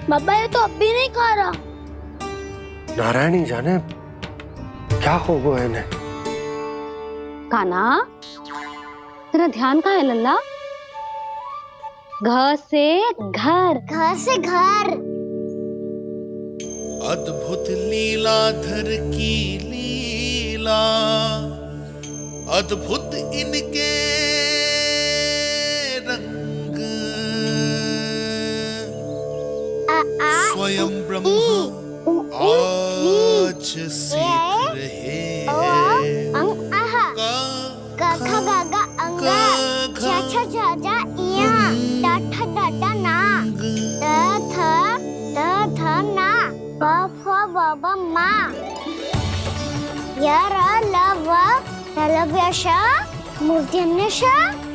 बाबा ये तो अब भी नहीं खा रहा। नारायणी जाने क्या हो गया है इन्हें? कान्हा, तेरा ध्यान कहाँ है लल्ला? घर से घर, घर से घर। अद्भुत लीलाधर की लीला, अद्भुत इनके रंग, स्वयं ब्रह्मा आज सीख रहे हैं। गा गा गा अंगा, छा छा छा जा इया, डा ठा डा डा ना, दा थ ना, ब फ ब ब मा, य र ल व लव्य श, मूर्धन्य श,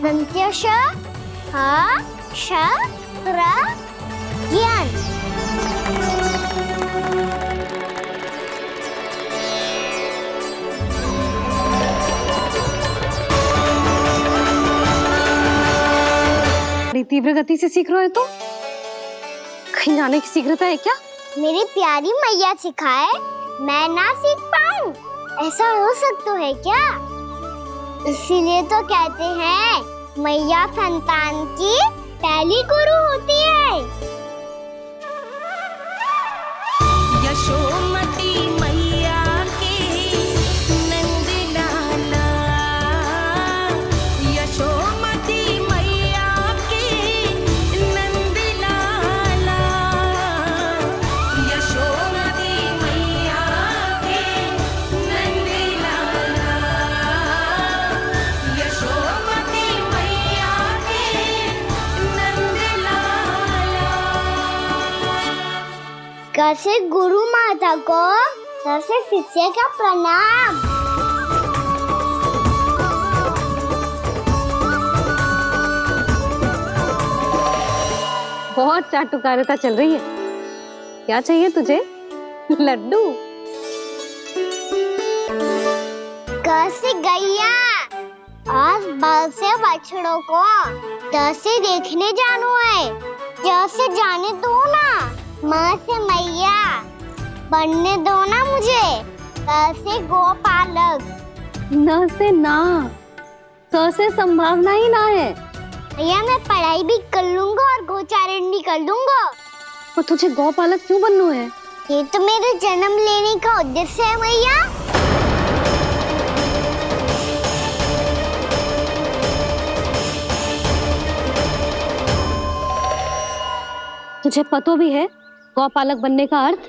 दन्त्य श, ह श र ज्ञान। बड़ी तीव्र गति से सीख रहे हो तो कहीं जाने की शीघ्रता है क्या? मेरी प्यारी मैया सिखाए, मैं ना सीख पाऊं, ऐसा हो सकता है क्या? इसीलिए तो कहते हैं मैया संतान की पहली गुरु होती है। यशोमती मैया की नंद लाला, यशोमती मैया की नंद लाला, यशोमती मैया की नंद लाला, यशोमती मैया की नंद लाला। कैसे गुरु माता को, कैसे शिष्य का प्रणाम। बहुत चाटुकारिता चल रही है। क्या चाहिए तुझे? लड्डू? कैसे गैया आज बल से बछड़ों को कैसे देखने जानो है, जैसे जाने दो ना, माँ से मैया बनने दो ना मुझे, कैसे गोपालक। न से ना, स से संभावना ही ना है। भैया मैं पढ़ाई भी कर लूंगा और गोचारण भी कर दूंगा। और तुझे गौपालक क्यों बनना है? ये तो मेरे जन्म लेने का उद्देश्य है भैया। तुझे पता भी है गौपालक बनने का अर्थ?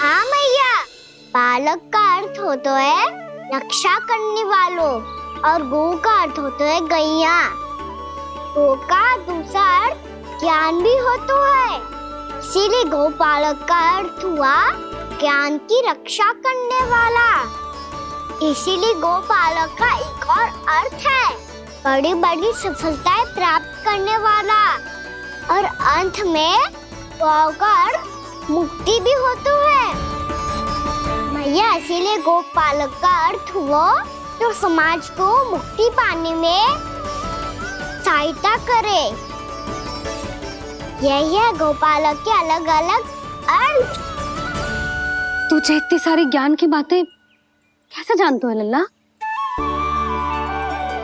हाँ मैया, पालक का अर्थ होता है रक्षा करने वालों, और गो का अर्थ होता है गैया। गो का दूसरा अर्थ ज्ञान भी होता है, इसीलिए गोपालक का अर्थ हुआ ज्ञान की रक्षा करने वाला। इसीलिए गोपालक का एक और अर्थ है बड़ी बड़ी सफलताएं प्राप्त करने वाला, और अंत में गौ का अर्थ मुक्ति भी होता है। मैया इसीलिए गोपालक का अर्थ हुआ जो समाज को मुक्ति पाने में सहायता करे। यही है गोपालक के अलग अलग अर्थ। तुझे इतनी सारी ज्ञान की बातें कैसे जानते हो लल्ला?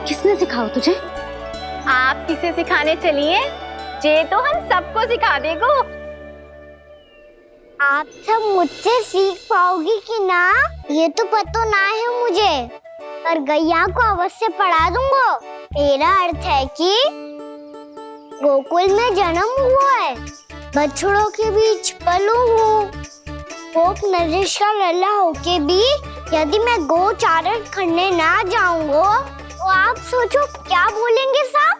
किसने सिखाओ तुझे? आप किसे सिखाने चलिए, जे तो हम सबको सिखा देगो। आप सब मुझसे सीख पाओगी कि ना ये तो पता ना है मुझे, पर गैया को अवश्य पढ़ा दूंगा। मेरा अर्थ है कि गोकुल में जन्म हुआ है, बछड़ों के बीच पलू हूँ, गोप नरेश का लल्ला होके भी यदि मैं गोचारण करने ना जाऊंगा तो आप सोचो क्या बोलेंगे साहब?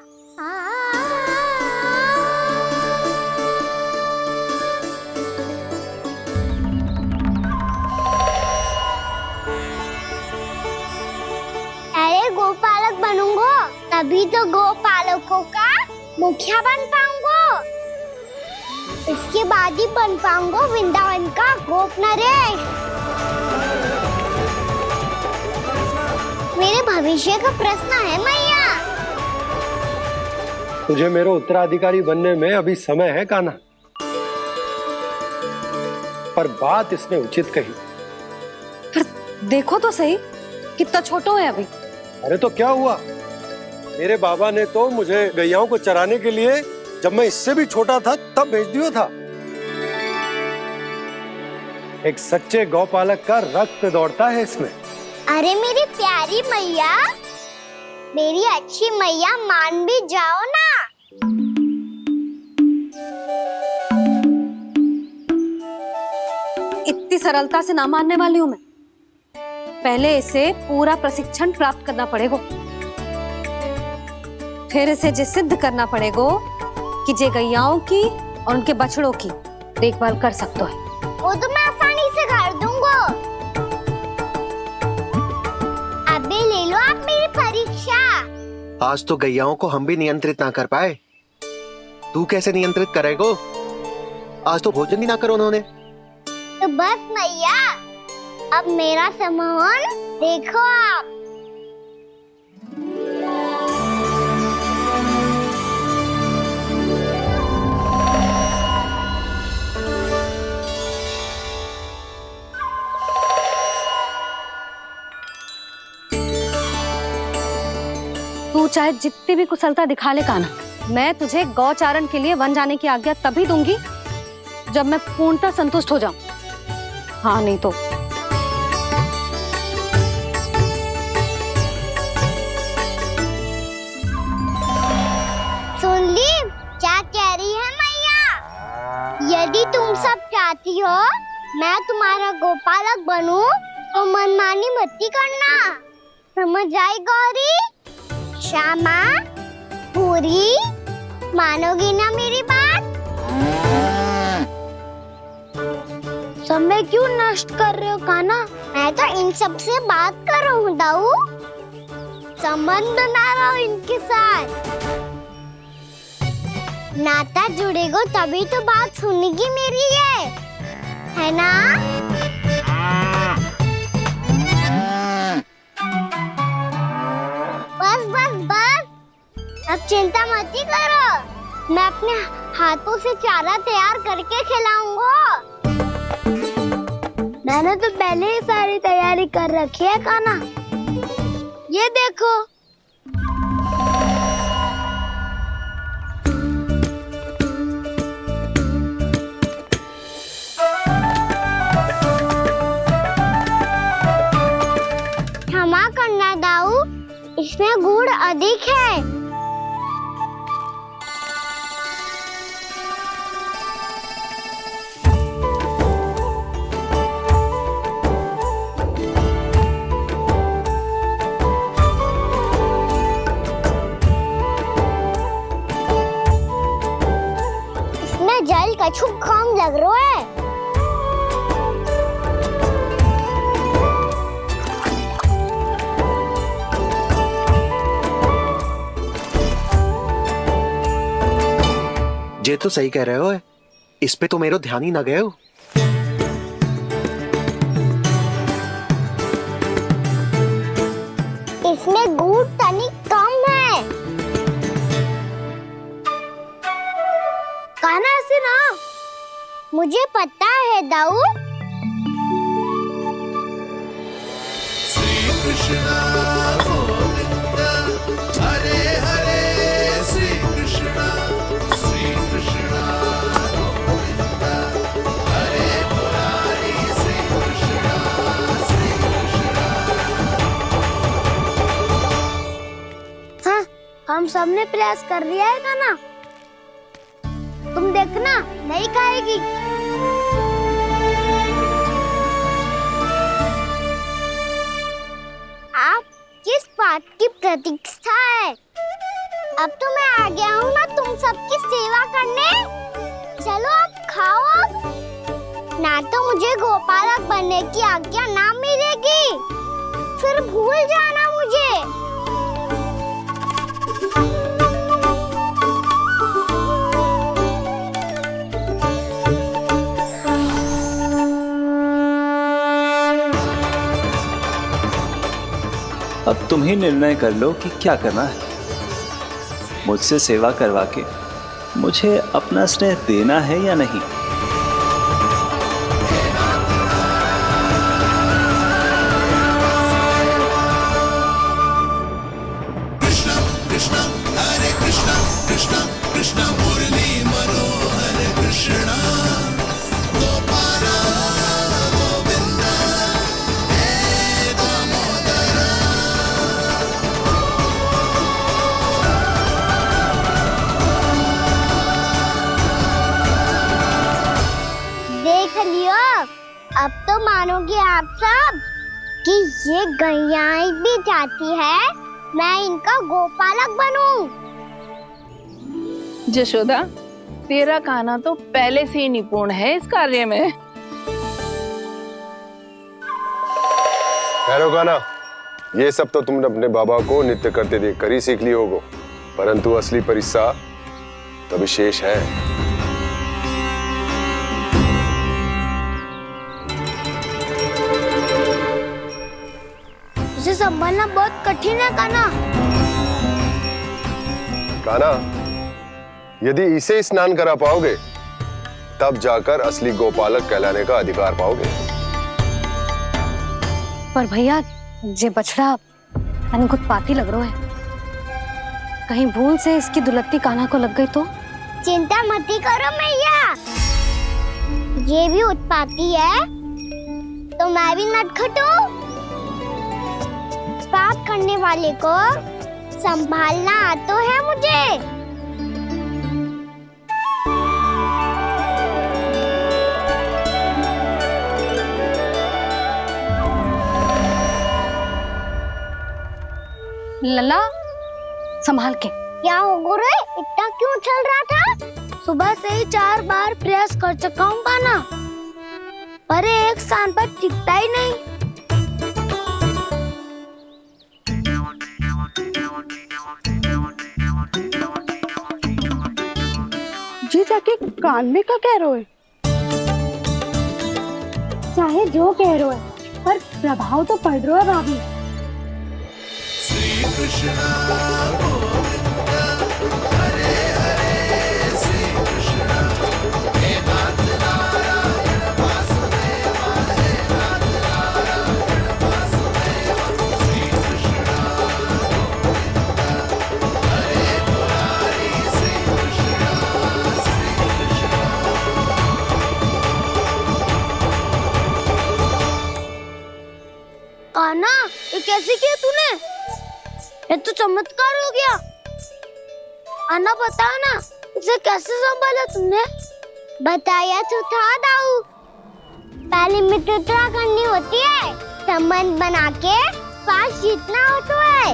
अरे गोपालक बनूंगा तभी तो गोपालकों का मुखिया बन पाऊंगा, इसके बाद ही बन पाऊंगा वृंदावन का गोप नरेश। मेरे भविष्य का प्रश्न है मैया। तुझे मेरा उत्तराधिकारी बनने में अभी समय है कान्हा, पर बात इसने उचित कही। देखो तो सही कितना छोटो है अभी। अरे तो क्या हुआ, मेरे बाबा ने तो मुझे गैयाओं को चराने के लिए जब मैं इससे भी छोटा था तब भेज दिया था। एक सच्चे गौपालक का रक्त दौड़ता है इसमें। अरे मेरी प्यारी मैया, मेरी अच्छी मैया, मान भी जाओ ना। इतनी सरलता से ना मानने वाली हूं मैं। पहले इसे पूरा प्रशिक्षण प्राप्त करना पड़ेगा, फिर इसे जे सिद्ध करना पड़ेगा कि जे गैयाओं की और उनके बछड़ों की देखभाल कर सकते है। वो तो मैं आसानी से कर दूंगा। अबे ले लो आप मेरी परीक्षा। आज तो गैयाओं को हम भी नियंत्रित ना कर पाए, तू कैसे नियंत्रित करेगो? आज तो भोजन ही ना करो उन्होंने। तो बस मैया, अब मेरा सम्मान देखो आप। तू चाहे जितनी भी कुशलता दिखा ले कान्हा, मैं तुझे गौचारण के लिए वन जाने की आज्ञा तभी दूंगी जब मैं पूर्णतः संतुष्ट हो जाऊं। हाँ नहीं तो सुन ली क्या कह रही है मैया? यदि तुम सब चाहती हो मैं तुम्हारा गोपालक बनूं तो मनमानी मत करना, समझ आई गौरी? श्यामा, पूरी, मानोगी ना मेरी बात? समय क्यों नष्ट कर रहे हो कान्हा? मैं तो इन सब से बात कर रहा हूँ दाऊ, संबंध बना रहा हूँ इनके साथ। नाता जुड़ेगा तभी तो बात सुनेगी मेरी है ना? बस बस बस, अब चिंता मत ही करो, मैं अपने हाथों से चारा तैयार करके खिलाऊंगा। मैंने तो पहले ही सारी तैयारी कर रखी है कान्हा, ये देखो। क्षमा करना दाऊ, इसमें गुड़ अधिक है। इसमें जल कछु कम लग रहा है। ये तो सही कह रहे हो, इस पे तो मेरो ध्यान ही ना गए हो। इसमें गुड़ तनिक कम है। कान्हा ऐसे ना, मुझे पता है दाऊ। श्री कृष्णा गोविंद हरे हरे, श्री कृष्णा गोविंद हरे मुरारी, श्री कृष्णा हाँ, हम सबने प्रयास कर लिया है कान्हा, तुम देखना नहीं खाएगी। आप किस बात की प्रतीक्षा है? अब तो मैं आ गया हूँ ना तुम सबकी सेवा करने। चलो आप खाओ अब, ना तो मुझे गोपालक बनने की आज्ञा ना मिलेगी, फिर भूल जाना मुझे। अब तुम ही निर्णय कर लो कि क्या करना है। मुझसे सेवा करवा के मुझे अपना स्नेह देना है या नहीं। तो मानोगे आप सब कि ये गैयाएं भी चाहती है मैं इनका गोपालक बनूं। जशोदा, तेरा कान्हा तो पहले से ही निपुण है इस कार्य में। ठहरो कान्हा, ये सब तो तुमने अपने बाबा को नृत्य करते देख कर ही सीख ली होगो, परंतु असली परिस्सा तो विशेष है। इसे संभालना बहुत कठिन है कान्हा। कान्हा, यदि इसे स्नान करा पाओगे तब जाकर असली गोपालक कहलाने का अधिकार पाओगे। पर भैया जे बछड़ा अनकुत पाती लग रहा है, कहीं भूल से इसकी दुलत्ती कान्हा को लग गई तो? चिंता मत करो मैया, ये भी उत्पाती है तो मैं भी नटखट हूँ। पाप करने वाले को संभालना आता है मुझे। लला, संभाल के। क्या हो गुरु, इतना क्यों चल रहा था? सुबह से ही 4 बार प्रयास कर चुका हूँ कान्हा, पर एक स्थान पर टिकता ही नहीं। जी जाके कान में का कह रहे हो? चाहे जो कह रहे हो, पर प्रभाव तो पड़ रहा है भाभी। श्री कृष्ण गोविंद हरे हरे श्री कृष्ण हे नाथ नारायण वासुदेव हे नाथ नारायण वासुदेव श्री कृष्ण गोविंद हरे मुरारी श्री कृष्ण कान्हा, ये कैसे किया तूने? ये तो चमत्कार हो गया। अन्ना बताओ ना, इसे कैसे संभाला तुमने? बताया तो था दाऊ, पहले मित्रता करनी होती है, संबंध बना के पास जीतना होता है।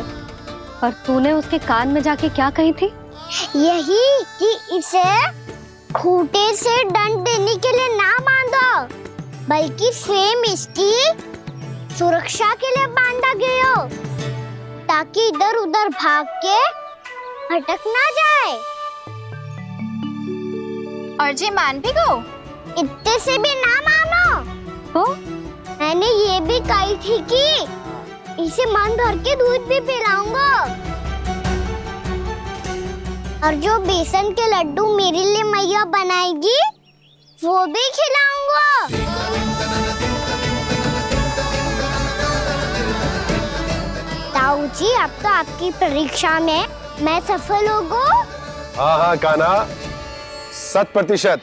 पर तूने उसके कान में जाके क्या कही थी? यही कि इसे खूंटे से दंड देने के लिए ना बांधो, बल्कि स्वयं इसकी सुरक्षा के लिए बांधा गया हो, ताकि इधर उधर भाग के भटक ना जाए। और जी मान भी गो? इतने से भी ना मानो तो? मैंने ये भी कही थी कि इसे मन भर के दूध भी पिलाऊंगा, और जो बेसन के लड्डू मेरे लिए मैया बनाएगी वो भी खिलाऊंगा। ताऊ जी, अब तो आपकी परीक्षा में मैं सफल होगा। हाँ हाँ कान्हा, 100%।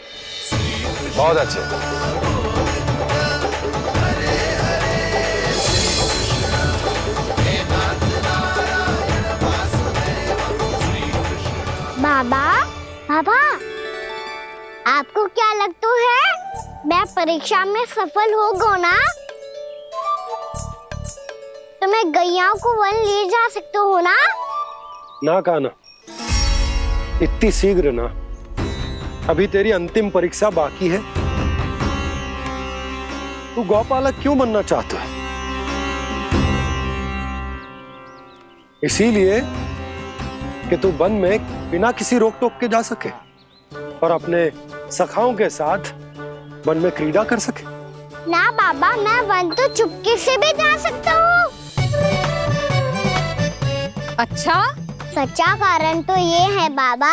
बहुत अच्छे। बाबा, बाबा, आपको क्या लगता है मैं परीक्षा में सफल होगा ना? तो मैं गैयाओं को वन ले जा सकता हूँ ना? ना कान्हा, इतनी शीघ्र ना, अभी तेरी अंतिम परीक्षा बाकी है। तू गौपालक क्यों बनना चाहता है? इसीलिए कि तू वन में बिना किसी रोक टोक के जा सके और अपने सखाओं के साथ वन में क्रीड़ा कर सके। ना बाबा, मैं वन तो चुपके से भी जा सकता हूँ। अच्छा? सच्चा कारण तो ये है बाबा,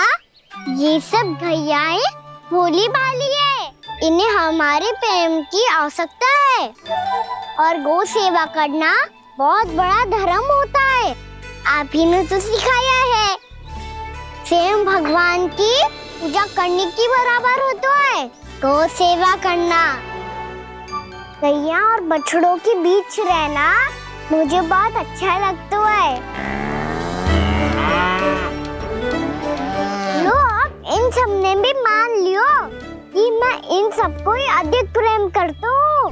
ये सब गैयाएं भोली भाली है, इन्हें हमारे प्रेम की आवश्यकता है, और गौ सेवा करना बहुत बड़ा धर्म होता है। आप ही ने तो सिखाया है, स्वयं भगवान की पूजा करने की बराबर होता है गौ सेवा करना। गैया और बछड़ों के बीच रहना मुझे बहुत अच्छा लगता है। लो, अब इन सब ने भी मान लियो कि मैं इन सबको ही अधिक प्रेम करता हूँ।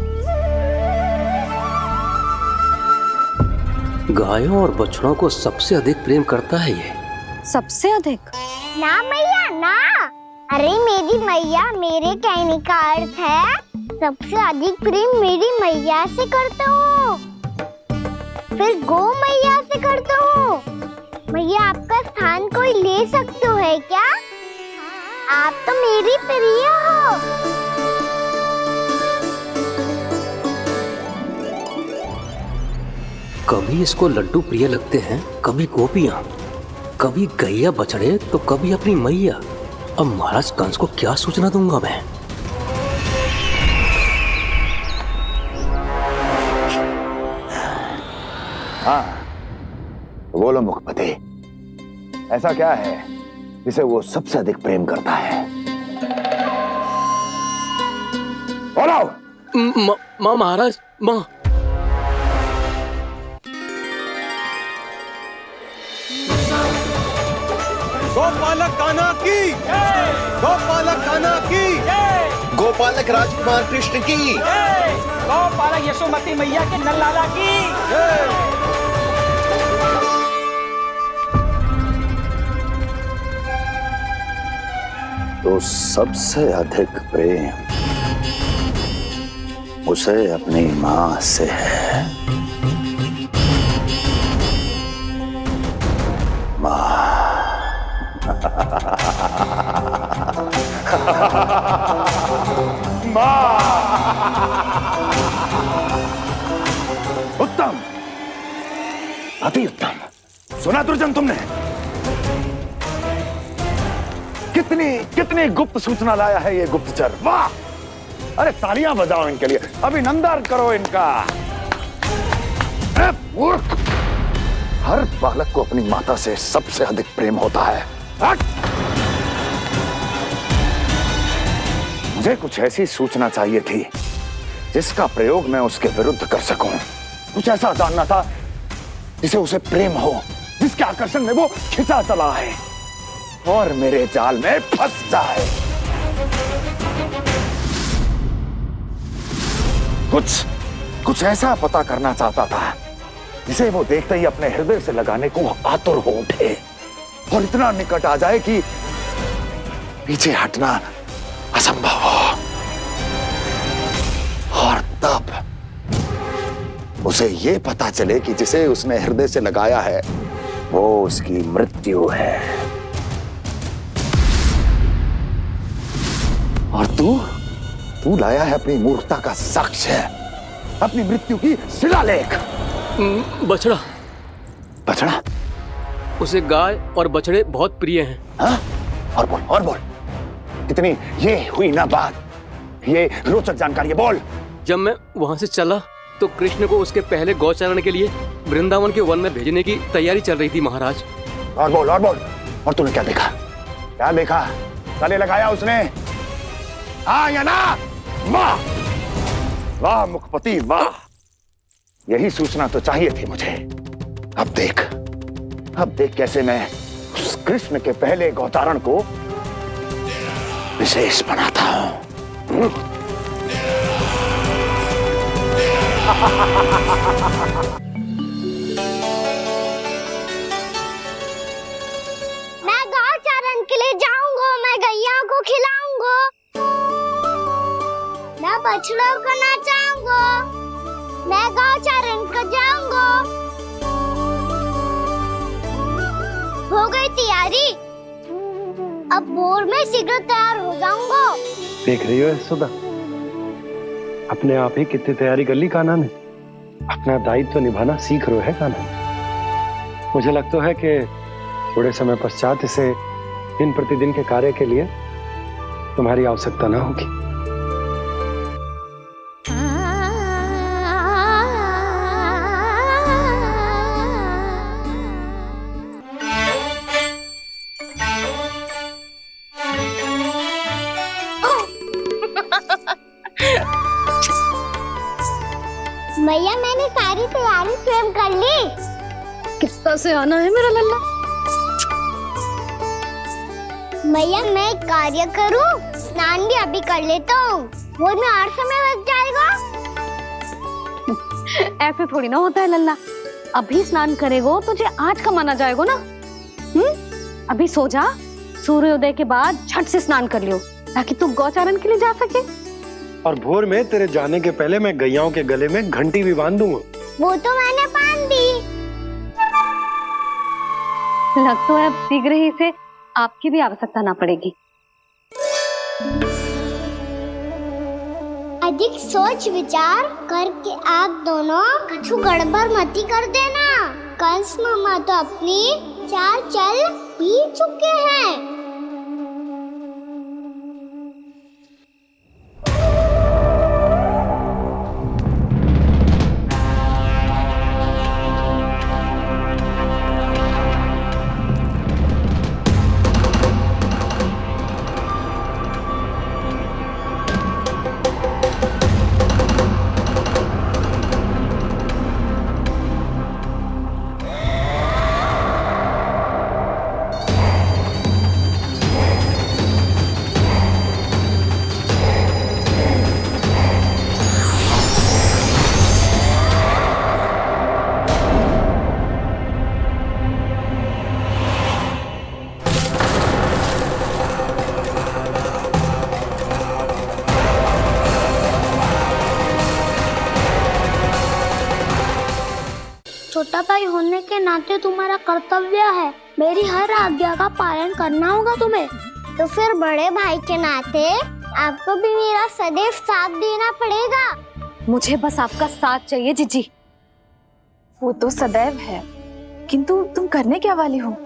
गायों और बछड़ों को सबसे अधिक प्रेम करता है ये। सबसे अधिक? ना मैया ना, अरे मेरी मैया, मेरे कहने का अर्थ है सबसे अधिक प्रेम मेरी मैया से करता हूँ, फिर गौ मैया से करता हूँ। मैया आपका स्थान कोई ले सकते है क्या? आप तो मेरी प्रिय हो। कभी इसको लड्डू प्रिय लगते हैं, कभी गोपियां, कभी गैया बछड़े, तो कभी अपनी मैया। अब महाराज कंस को क्या सूचना दूंगा मैं? हाँ, बोलो मुखपति, ऐसा क्या है जिसे वो सबसे अधिक प्रेम करता है? बोलो। माँ महाराज, माँ। गोपालक कान्हा की, गोपालक कान्हा की, गोपालक राजकुमार कृष्ण की, गोपालक यशोमती मैया के नल्लाला की। तो सबसे अधिक प्रेम उसे अपनी मां से है। उत्तम, अति उत्तम। सुना दुर्जन तुमने? कितनी गुप्त सूचना लाया है ये गुप्तचर। वाह! अरे तालियां बजाओ इनके लिए, अभिनंदन करो इनका। मूर्ख! हर बालक को अपनी माता से सबसे अधिक प्रेम होता है। मुझे कुछ ऐसी सूचना चाहिए थी जिसका प्रयोग मैं उसके विरुद्ध कर सकूं। कुछ ऐसा जानना था जिसे उसे प्रेम हो, जिसके आकर्षण में वो खिंचा चला है और मेरे जाल में फंस जाए। कुछ ऐसा पता करना चाहता था जिसे वो देखते ही अपने हृदय से लगाने को आतुर हो उठे और इतना निकट आ जाए कि पीछे हटना असंभव हो। और तब उसे ये पता चले कि जिसे उसने हृदय से लगाया है वो उसकी मृत्यु है। और तू लाया है अपनी मूर्खता का साक्ष्य, अपनी मृत्यु की शिलालेख। बछड़ा। बछड़ा? उसे गाय और बछड़े बहुत प्रिय हैं। हाँ? और बोल। कितनी ये हुई ना बात, ये रोचक जानकारी बोल। जब मैं वहां से चला तो कृष्ण को उसके पहले गौचारण के लिए वृंदावन के वन में भेजने की तैयारी चल रही थी महाराज। और बोल। और तूने क्या देखा? गले लगाया उसने? हाँ या ना? वाह मुखपति वाह, यही सूचना तो चाहिए थी मुझे। अब देख कैसे मैं उस कृष्ण के पहले गौतारण को विशेष बनाता हूं। मैं गौचारण के लिए जाऊंगा, मैं गैया को खिलाऊंगा, मैं बछड़ों को नचाऊंगा, मैं गौचारण को जाऊंगा। हो गई तैयारी, अब भोर में शीघ्र तैयार हो जाऊंगा। देख रही हो यशोदा, अपने आप ही कितनी तैयारी कर ली कान्हा ने। अपना दायित्व निभाना सीख रहे है कान्हा। मुझे लगता है कि थोड़े समय पश्चात इसे दिन प्रतिदिन के कार्य के लिए तुम्हारी आवश्यकता ना होगी। भैया मैंने सारी तैयारी स्वयं कर ली। कितना से आना है मेरा लल्ला? भैया मैं एक कार्य करूं, स्नान भी अभी कर लेता हूँ, वो में और समय लग जाएगा। ऐसे थोड़ी ना होता है लल्ला, अभी स्नान करेगो तुझे आज का माना जाएगा ना। अभी सो जा, सूर्योदय के बाद झट से स्नान कर लियो ताकि तू गौचारण के लिए जा सके। और भोर में तेरे जाने के पहले मैं गैयाओं के गले में घंटी भी बांध दूंगा। वो तो मैंने बांध दी। लग तो है अब शीघ्र ही से आपकी भी आवश्यकता ना पड़ेगी। अधिक सोच विचार करके आप दोनों कछु गड़बड़ मती कर देना। कंस मामा तो अपनी चाल चल भी चुके हैं। छोटा भाई होने के नाते तुम्हारा कर्तव्य है, मेरी हर आज्ञा का पालन करना होगा तुम्हें। तो फिर बड़े भाई के नाते आपको भी मेरा सदैव साथ देना पड़ेगा। मुझे बस आपका साथ चाहिए जीजी। वो तो सदैव है, किंतु तुम करने क्या वाली हो?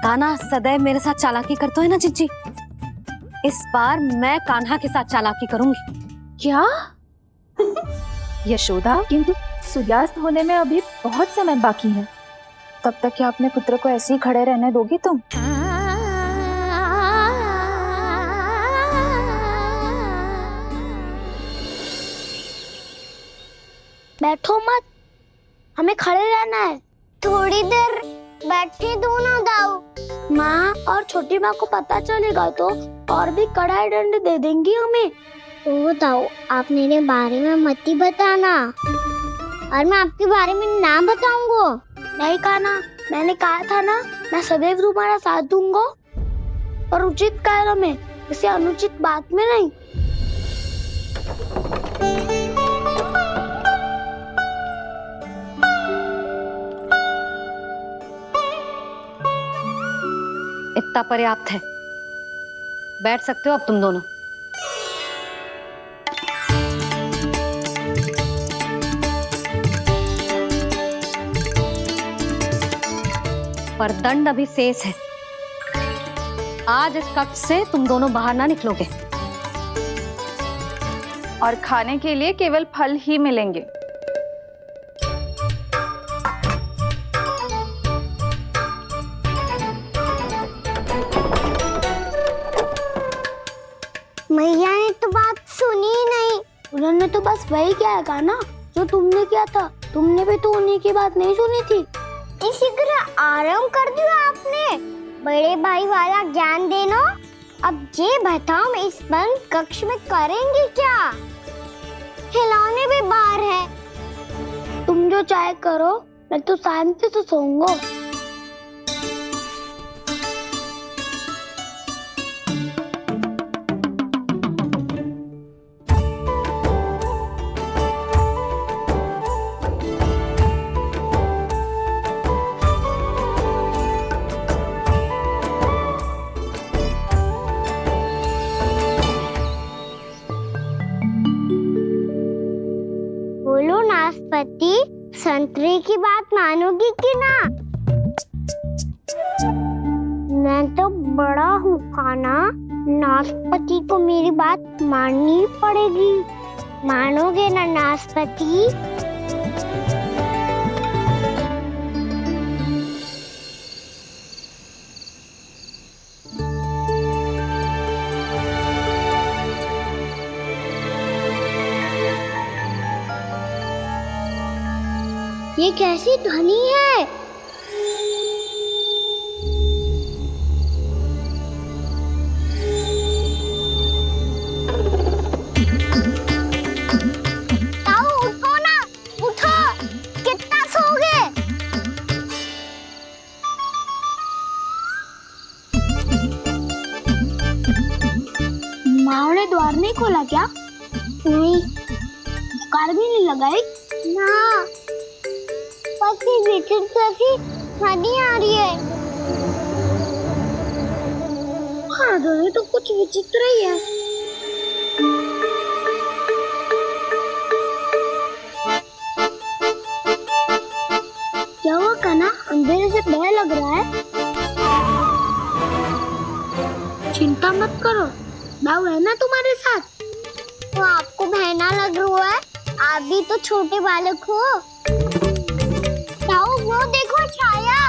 कान्हा सदैव मेरे साथ चालाकी करता है ना जीजी, इस बार मैं कान्हा के साथ चालाकी करूंगी। क्या? यशोदा, किंतु सूर्यास्त होने में अभी बहुत समय बाकी है, तब तक क्या अपने पुत्र को ऐसे ही खड़े रहने दोगी तुम? बैठो मत, हमें खड़े रहना है। थोड़ी देर बैठे दो ना दाऊ। माँ और छोटी माँ को पता चलेगा तो और भी कड़ा दंड दे देंगी हमें। ओ दाऊ, आप मेरे बारे में मत ही बताना और मैं आपके बारे में ना बताऊंगा। नहीं कान्हा, मैंने कहा था ना, मैं सदैव तुम्हारा साथ दूंगा और उचित कार्य में, इसे अनुचित बात में नहीं। इतना पर्याप्त है, बैठ सकते हो अब तुम दोनों। पर दंड अभी शेष है। आज इस कक्ष से तुम दोनों बाहर ना निकलोगे और खाने के लिए केवल फल ही मिलेंगे। मैया ने तो बात सुनी ही नहीं। उन्होंने तो बस वही कहा ना जो तुमने किया था। तुमने भी तो उन्हीं की बात नहीं सुनी थी। शीघ्र आराम कर दिया आपने। बड़े भाई वाला ज्ञान देना। अब ये बताओ, इस बंद कक्ष में करेंगे क्या? खिलौने भी बाहर है। तुम जो चाहे करो, मैं तो शांति से सोऊंगा। बोलो नाशपाती, संतरे की बात मानोगी कि ना? मैं तो बड़ा हूँ कान्हा, नाशपाती को मेरी बात माननी पड़ेगी। मानोगे ना नाशपाती? ये कैसी ध्वनि है? ताऊ, उठो ना, उठो। माँ ने द्वार नहीं खोला क्या? नहीं। कार भी नहीं लगाई? ना। बस ये विचित्र सी ध्वनि आ रही है। हाँ, दोनों तो कुछ विचित्र ही है। क्या हुआ कान्हा? अंधेरे से भय लग रहा है। चिंता मत करो, दाऊ है ना तुम्हारे साथ। तो आपको भय ना लग रहा है? आप भी तो छोटे बालक हो। दाऊ, वो देखो छाया,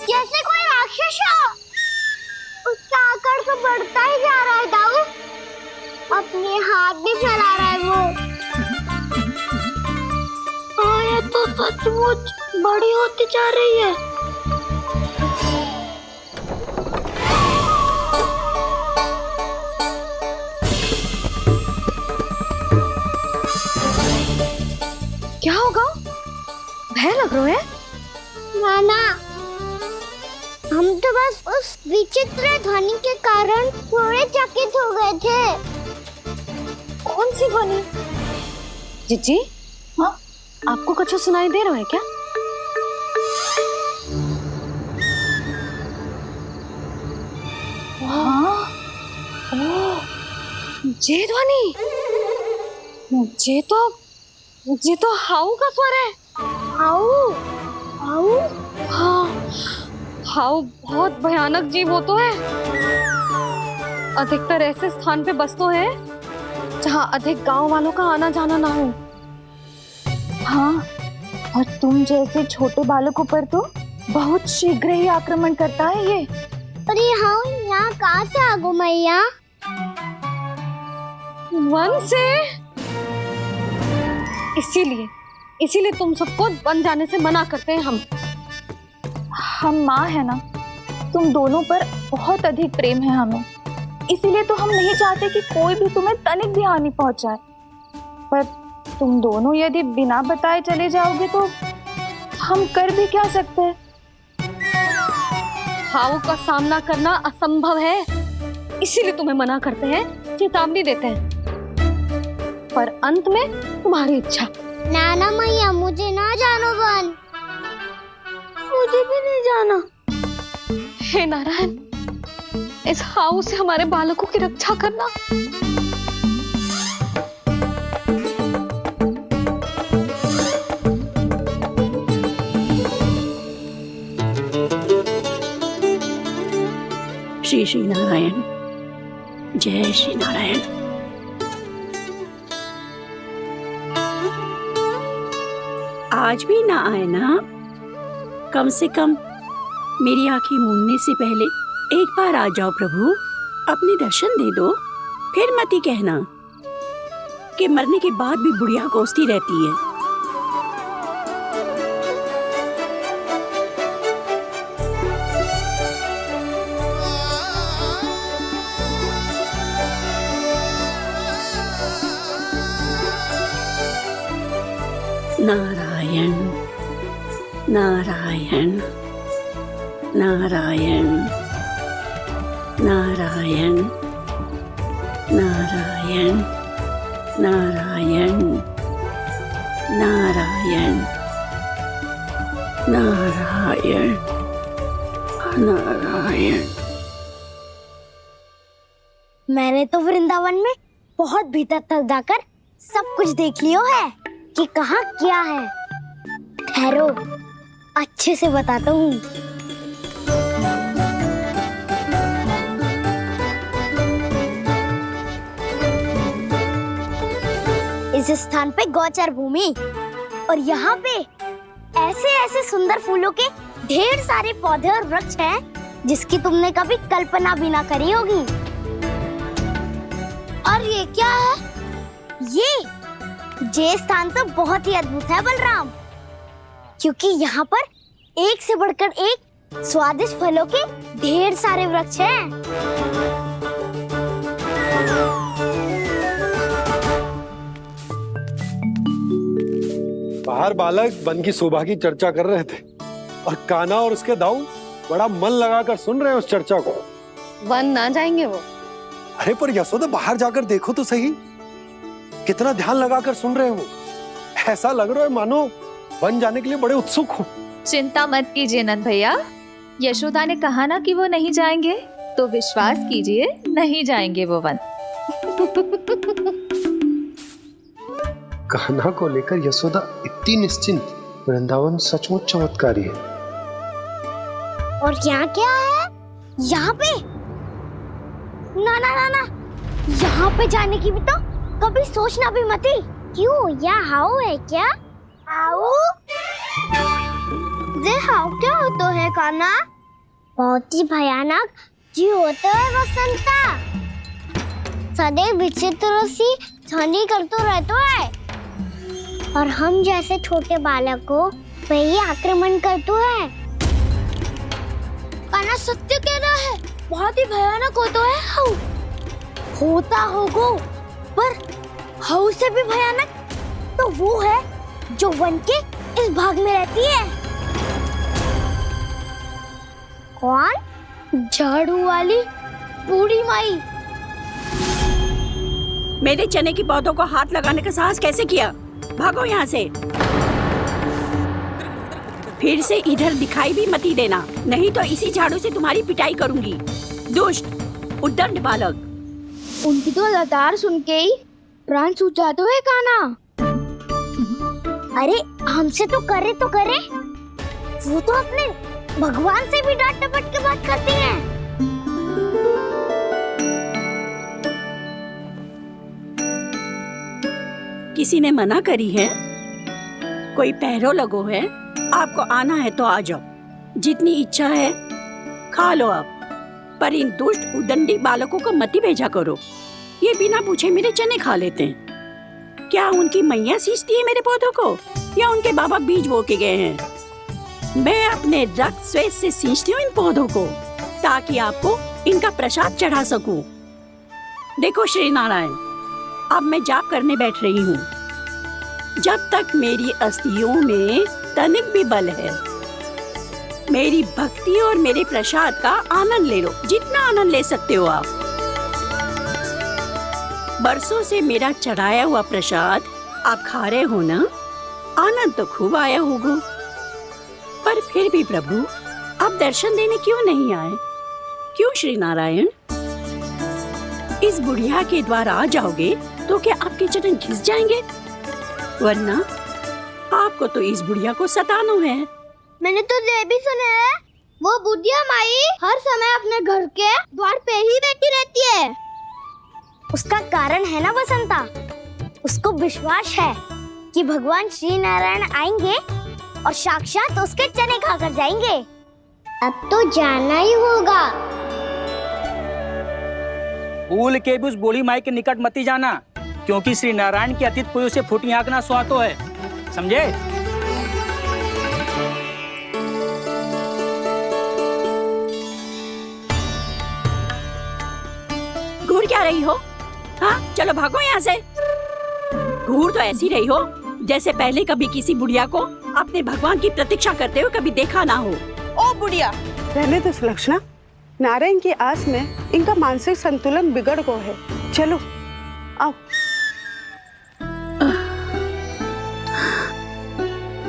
जैसे कोई राक्षस हो। उसका आकार तो बढ़ता ही जा रहा है दाऊ। अपने हाथ भी फैला रहा है वो। हाँ, ये तो सचमुच बड़ी होती जा रही है। क्या होगा? भय लग रहा है? नाना, हम तो बस उस विचित्र ध्वनि के कारण थोड़े चकित हो गए थे। कौन सी ध्वनि? जीजी, हाँ, आपको कुछ सुनाई दे रहा है क्या? हाँ, ओह, ये ध्वनि, ये तो हाउ का स्वर है। हाउ? हाउ? हाँ, हाउ बहुत भयानक जीव हो तो है। अधिकतर ऐसे स्थान पे बसते हैं जहाँ अधिक गांव वालों का आना जाना ना हो। हाँ, और तुम जैसे छोटे बालकों पर तो बहुत शीघ्र ही आक्रमण करता है ये। पर ये हाउ यहाँ कहाँ से आ गो मैया? वन से। इसीलिए तुम सबको वन जाने से मना करते हैं हम माँ है ना, तुम दोनों पर बहुत अधिक प्रेम है हमें, इसीलिए तो हम नहीं चाहते कि कोई भी तुम्हें तनिक भी हानि पहुंचाए। पर तुम दोनों यदि बिना बताए चले जाओगे तो हम कर भी क्या सकते हैं? हाउ का सामना करना असंभव है, इसीलिए तुम्हें मना करते हैं, चेतावनी देते हैं। पर अंत में तुम्हारी इच्छा। नाना मैया, मुझे ना जानो वन। मुझे भी नहीं जाना। हे नारायण, इस हाउ से हमारे बालकों की रक्षा करना। श्री श्री नारायण, जय श्री नारायण। आज भी ना आए ना? कम से कम मेरी आंखें मूंदने से पहले एक बार आ जाओ प्रभु, अपने दर्शन दे दो। फिर मत ही कहना कि मरने के बाद भी बुढ़िया कोसती रहती है। नारायण नारायण नारायण नारायण नारायण नारायण नारायण नारायण नारायण। मैंने तो वृंदावन में बहुत भीतर तक जाकर सब कुछ देख लियो है कि कहाँ क्या है। ठहरो, अच्छे से बताता हूँ। इस स्थान पे गोचर भूमि और यहाँ पे ऐसे ऐसे सुंदर फूलों के ढेर सारे पौधे और वृक्ष हैं जिसकी तुमने कभी कल्पना भी ना करी होगी। और ये क्या है? ये स्थान तो बहुत ही अद्भुत है बलराम, क्योंकि यहाँ पर एक से बढ़कर एक स्वादिष्ट फलों के ढेर सारे वृक्ष हैं। बाहर बालक वन की शोभा की चर्चा कर रहे थे और कान्हा और उसके दाऊ बड़ा मन लगाकर सुन रहे हैं उस चर्चा को। वन ना जाएंगे वो। अरे पर यशोदा बाहर जाकर देखो तो सही, कितना ध्यान लगाकर सुन रहे हो। ऐसा लग रहा है मानो वन जाने के लिए बड़े उत्सुक हो। चिंता मत कीजिए नंद भैया, यशोदा ने कहा ना कि वो नहीं जाएंगे, तो विश्वास कीजिए नहीं जाएंगे वो वन। कान्हा को लेकर यशोदा इतनी निश्चिंत, वृंदावन सचमुच चमत्कारी है। और यहाँ क्या है? यहाँ पे? ना ना ना ना, यहाँ पे जाने की भी तो कभी सोचना भी मत ही। क्यों, यह हाउ है क्या? हाउ? ये हाउ क्या होता है कान्हा? बहुत ही भयानक जी होता है वसंता। सदैव विचित्र सी ध्वनि करते रहता है और हम जैसे छोटे बालक को वही आक्रमण करते है। कान्हा सत्य कह रहा है, बहुत ही भयानक होता है हाउ। होता होगा, पर हाउ से भी भयानक तो वो है जो वन के इस भाग में रहती है। कौन? झाड़ू वाली बूढ़ी माई। मेरे चने की पौधों को हाथ लगाने का साहस कैसे किया? भागो यहाँ से। फिर से इधर दिखाई भी मत देना, नहीं तो इसी झाड़ू से तुम्हारी पिटाई करूंगी। दुष्ट, उद्दंड बालक। उनकी तो लतार सुन के ही प्राण सूझ जाते हैं कान्हा। अरे हमसे तो करे, वो तो अपने भगवान से भी डांट डपट के बात करती हैं। किसी ने मना करी है? कोई पहरो लगो है? आपको आना है तो आ जाओ, जितनी इच्छा है खा लो आप, पर इन दुष्ट उदंडी बालकों को मत ही भेजा करो। ये बिना पूछे मेरे चने खा लेते हैं। क्या उनकी मैया सींचती है मेरे पौधों को, या उनके बाबा बीज बो के गए हैं? मैं अपने रक्त स्वेद से सींचती हूँ इन पौधों को, ताकि आपको इनका प्रसाद चढ़ा सकूं। देखो श्री नारायण, अब मैं जाप करने बैठ रही हूँ। जब तक मेरी अस्थियों में तनिक भी बल है, मेरी भक्ति और मेरे प्रसाद का आनंद ले लो, जितना आनंद ले सकते हो आप। बरसों से मेरा चढ़ाया हुआ प्रसाद आप खा रहे हो ना, आनंद तो खूब आया होगा। पर फिर भी प्रभु, आप दर्शन देने क्यों नहीं आए? क्यों श्री नारायण? इस बुढ़िया के द्वार आ जाओगे तो क्या आपके चरण घिस जाएंगे? वरना आपको तो इस बुढ़िया को सताना है। मैंने तो ये भी सुना है, वो बुढ़िया माई हर समय अपने घर के द्वार पे ही बैठी रहती है। उसका कारण है ना बसंता, उसको विश्वास है कि भगवान श्री नारायण आएंगे और साक्षात उसके चने खाकर जाएंगे। अब तो जाना ही होगा। भूल के भी उस बूढ़ी माई के निकट मत ही जाना, क्योंकि श्री नारायण की अतीत पुरुष से फूटी आंख ना सुहातो है, समझे? घूर क्या रही हो? हाँ, चलो भागो यहाँ से। घूर तो ऐसी रही हो जैसे पहले कभी किसी बुढ़िया को अपने भगवान की प्रतीक्षा करते हुए कभी देखा ना हो। ओ बुढ़िया, रहने दो सुलक्षणा। नारायण की आस में इनका मानसिक संतुलन बिगड़ गया है। चलो आओ।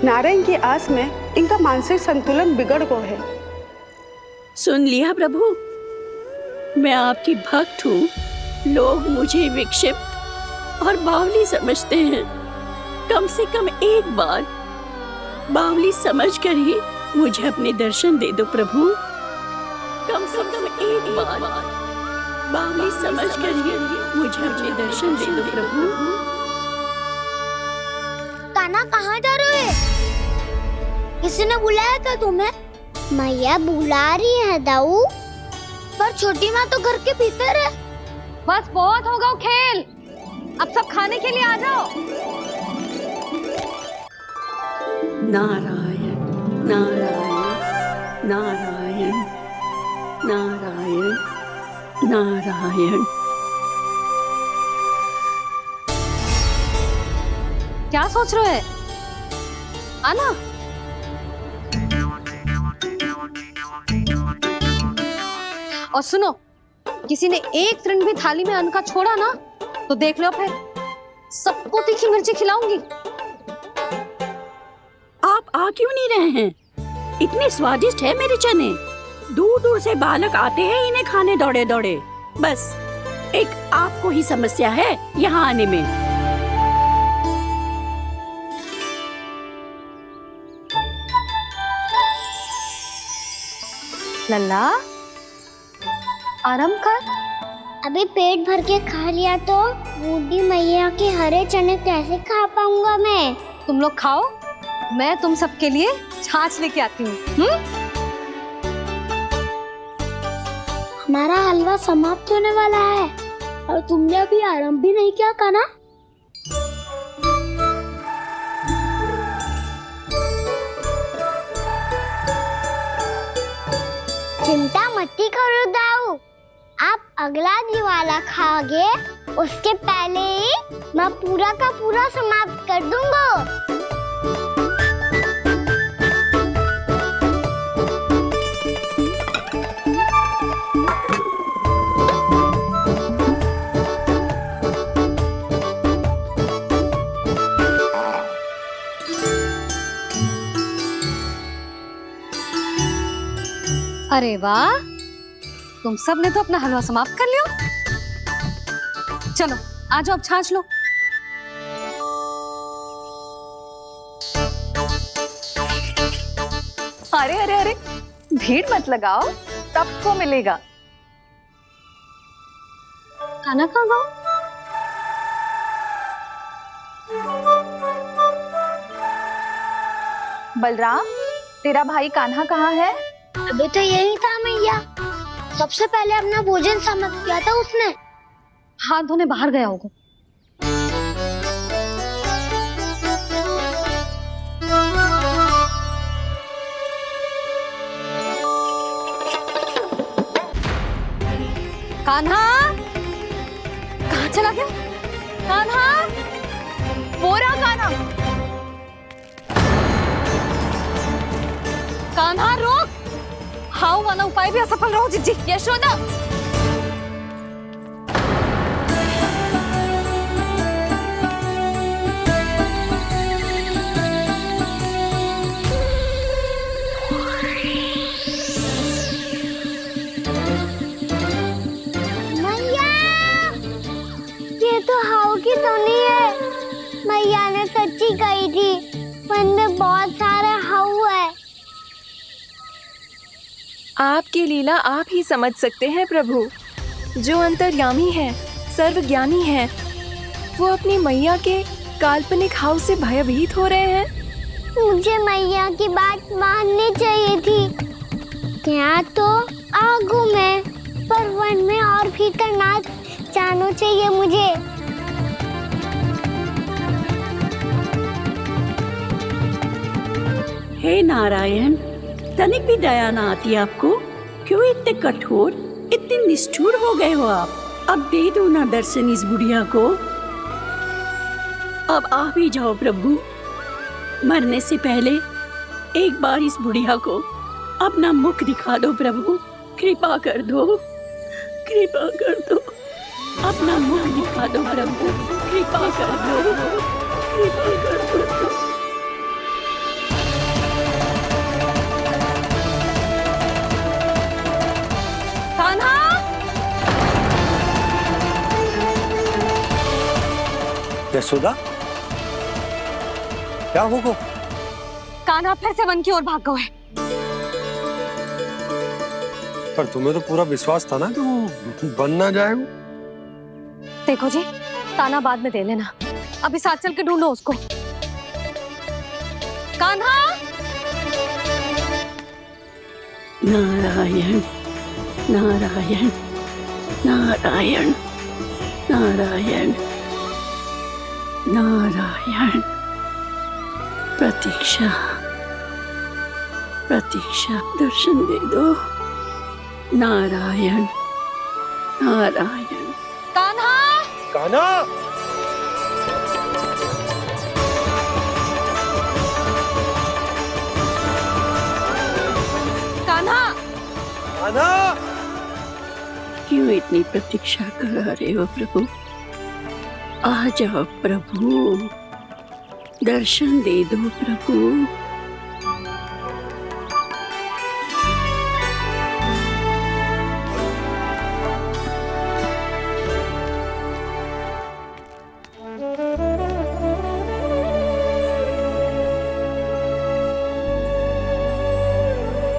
नारायण की आस में इनका मानसिक संतुलन बिगड़ गया है। सुन लिया प्रभु, मैं आपकी भक्त हूँ। लोग मुझे विक्षिप्त और बावली समझते हैं। कम से कम एक बार बावली समझकर ही मुझे अपने दर्शन दे दो प्रभु। कम से कम एक बार बावली समझकर ही मुझे अपने दर्शन दे दो प्रभु। कान्हा कहाँ जा रहे हो? किसी ने बुलाया था तुम्हें? मैया बुला रही है दाऊ, पर छोटी माँ तो घर के भीतर है। बस बहुत होगा खेल, अब सब खाने के लिए आ जाओ। नारायण नारायण नारायण नारायण नारायण। क्या सोच रहे हो? आना। और सुनो, किसी ने एक तृण भी थाली में अन्न का छोड़ा ना तो देख लो फिर सबको तीखी मिर्ची खिलाऊंगी। आप आ क्यों नहीं रहे हैं? इतने स्वादिष्ट है मेरे चने। दूर दूर से बालक आते हैं इन्हें खाने दौड़े दौड़े। बस एक आपको ही समस्या है यहाँ आने में। लल्ला आराम कर। अभी पेट भर के खा लिया तो बूढ़ी मैया के हरे चने कैसे खा पाऊंगा मैं? तुम लोग खाओ, मैं तुम सबके लिए छाछ लेके आती हूँ। हमारा हलवा समाप्त होने वाला है और तुमने अभी आराम भी नहीं किया कान्हा। चिंता मत करो दाऊ, आप अगला दिवाला खाओगे उसके पहले ही मैं पूरा का पूरा समाप्त कर दूंगा। अरे वाह, तुम सब ने तो अपना हलवा समाप्त कर लिया। चलो आ जाओ, अब छाछ लो। अरे अरे अरे, भीड़ मत लगाओ, सबको मिलेगा। खाना खा गो। बलराम, तेरा भाई कान्हा कहाँ है? अभी तो यही था मैया, सबसे पहले अपना भोजन समाप्त किया था उसने। हाथ धोने बाहर गया होगा। कान्हा कहाँ चला गया? कान्हा, वो रहा कान्हा। कान्हा रोक, हाउ वाला उपाय भी असफल रहो जिज्जी। यशोदा, मैया, ये तो हाउ की धुनी है। मैया ने सच्ची कही थी, वन में बहुत सारे हाउ है। आपकी लीला आप ही समझ सकते हैं प्रभु। जो अंतर्यामी है, सर्वज्ञानी है, वो अपनी मैया के काल्पनिक हाव से भयभीत हो रहे हैं। मुझे मैया की बात माननी चाहिए थी। यहाँ तो आगू में, पर वन में और भीतर ना जाना चाहिए मुझे। हे नारायण, तनिक भी दया ना आती आपको? क्यों इतने कठोर, इतने निष्ठुर हो गए हो आप? अब दे दो ना दर्शन इस बुढ़िया को। अब आ भी जाओ प्रभु, मरने से पहले एक बार इस बुढ़िया को अपना मुख दिखा दो प्रभु। कृपा कर दो, कृपा कर दो, अपना मुख दिखा दो प्रभु। कृपा कर दो, कृपा कर दो। कान्हा, यशोदा, क्या होगा? कान्हा फिर से वन की ओर भाग गए। पर तुम्हें तो पूरा विश्वास था ना कि वो बन ना जाए। देखो जी, ताना बाद में दे लेना, अभी साथ चल के ढूंढो उसको। कान्हा, नारायण नारायण नारायण नारायण नारायण। प्रतीक्षा प्रतीक्षा, दर्शन दे दो। नारायण नारायण। कान्हा, कान्हा, कान्हा, कान्हा, क्यों इतनी प्रतीक्षा करा रहे हो प्रभु? आ जाओ प्रभु, दर्शन दे दो प्रभु।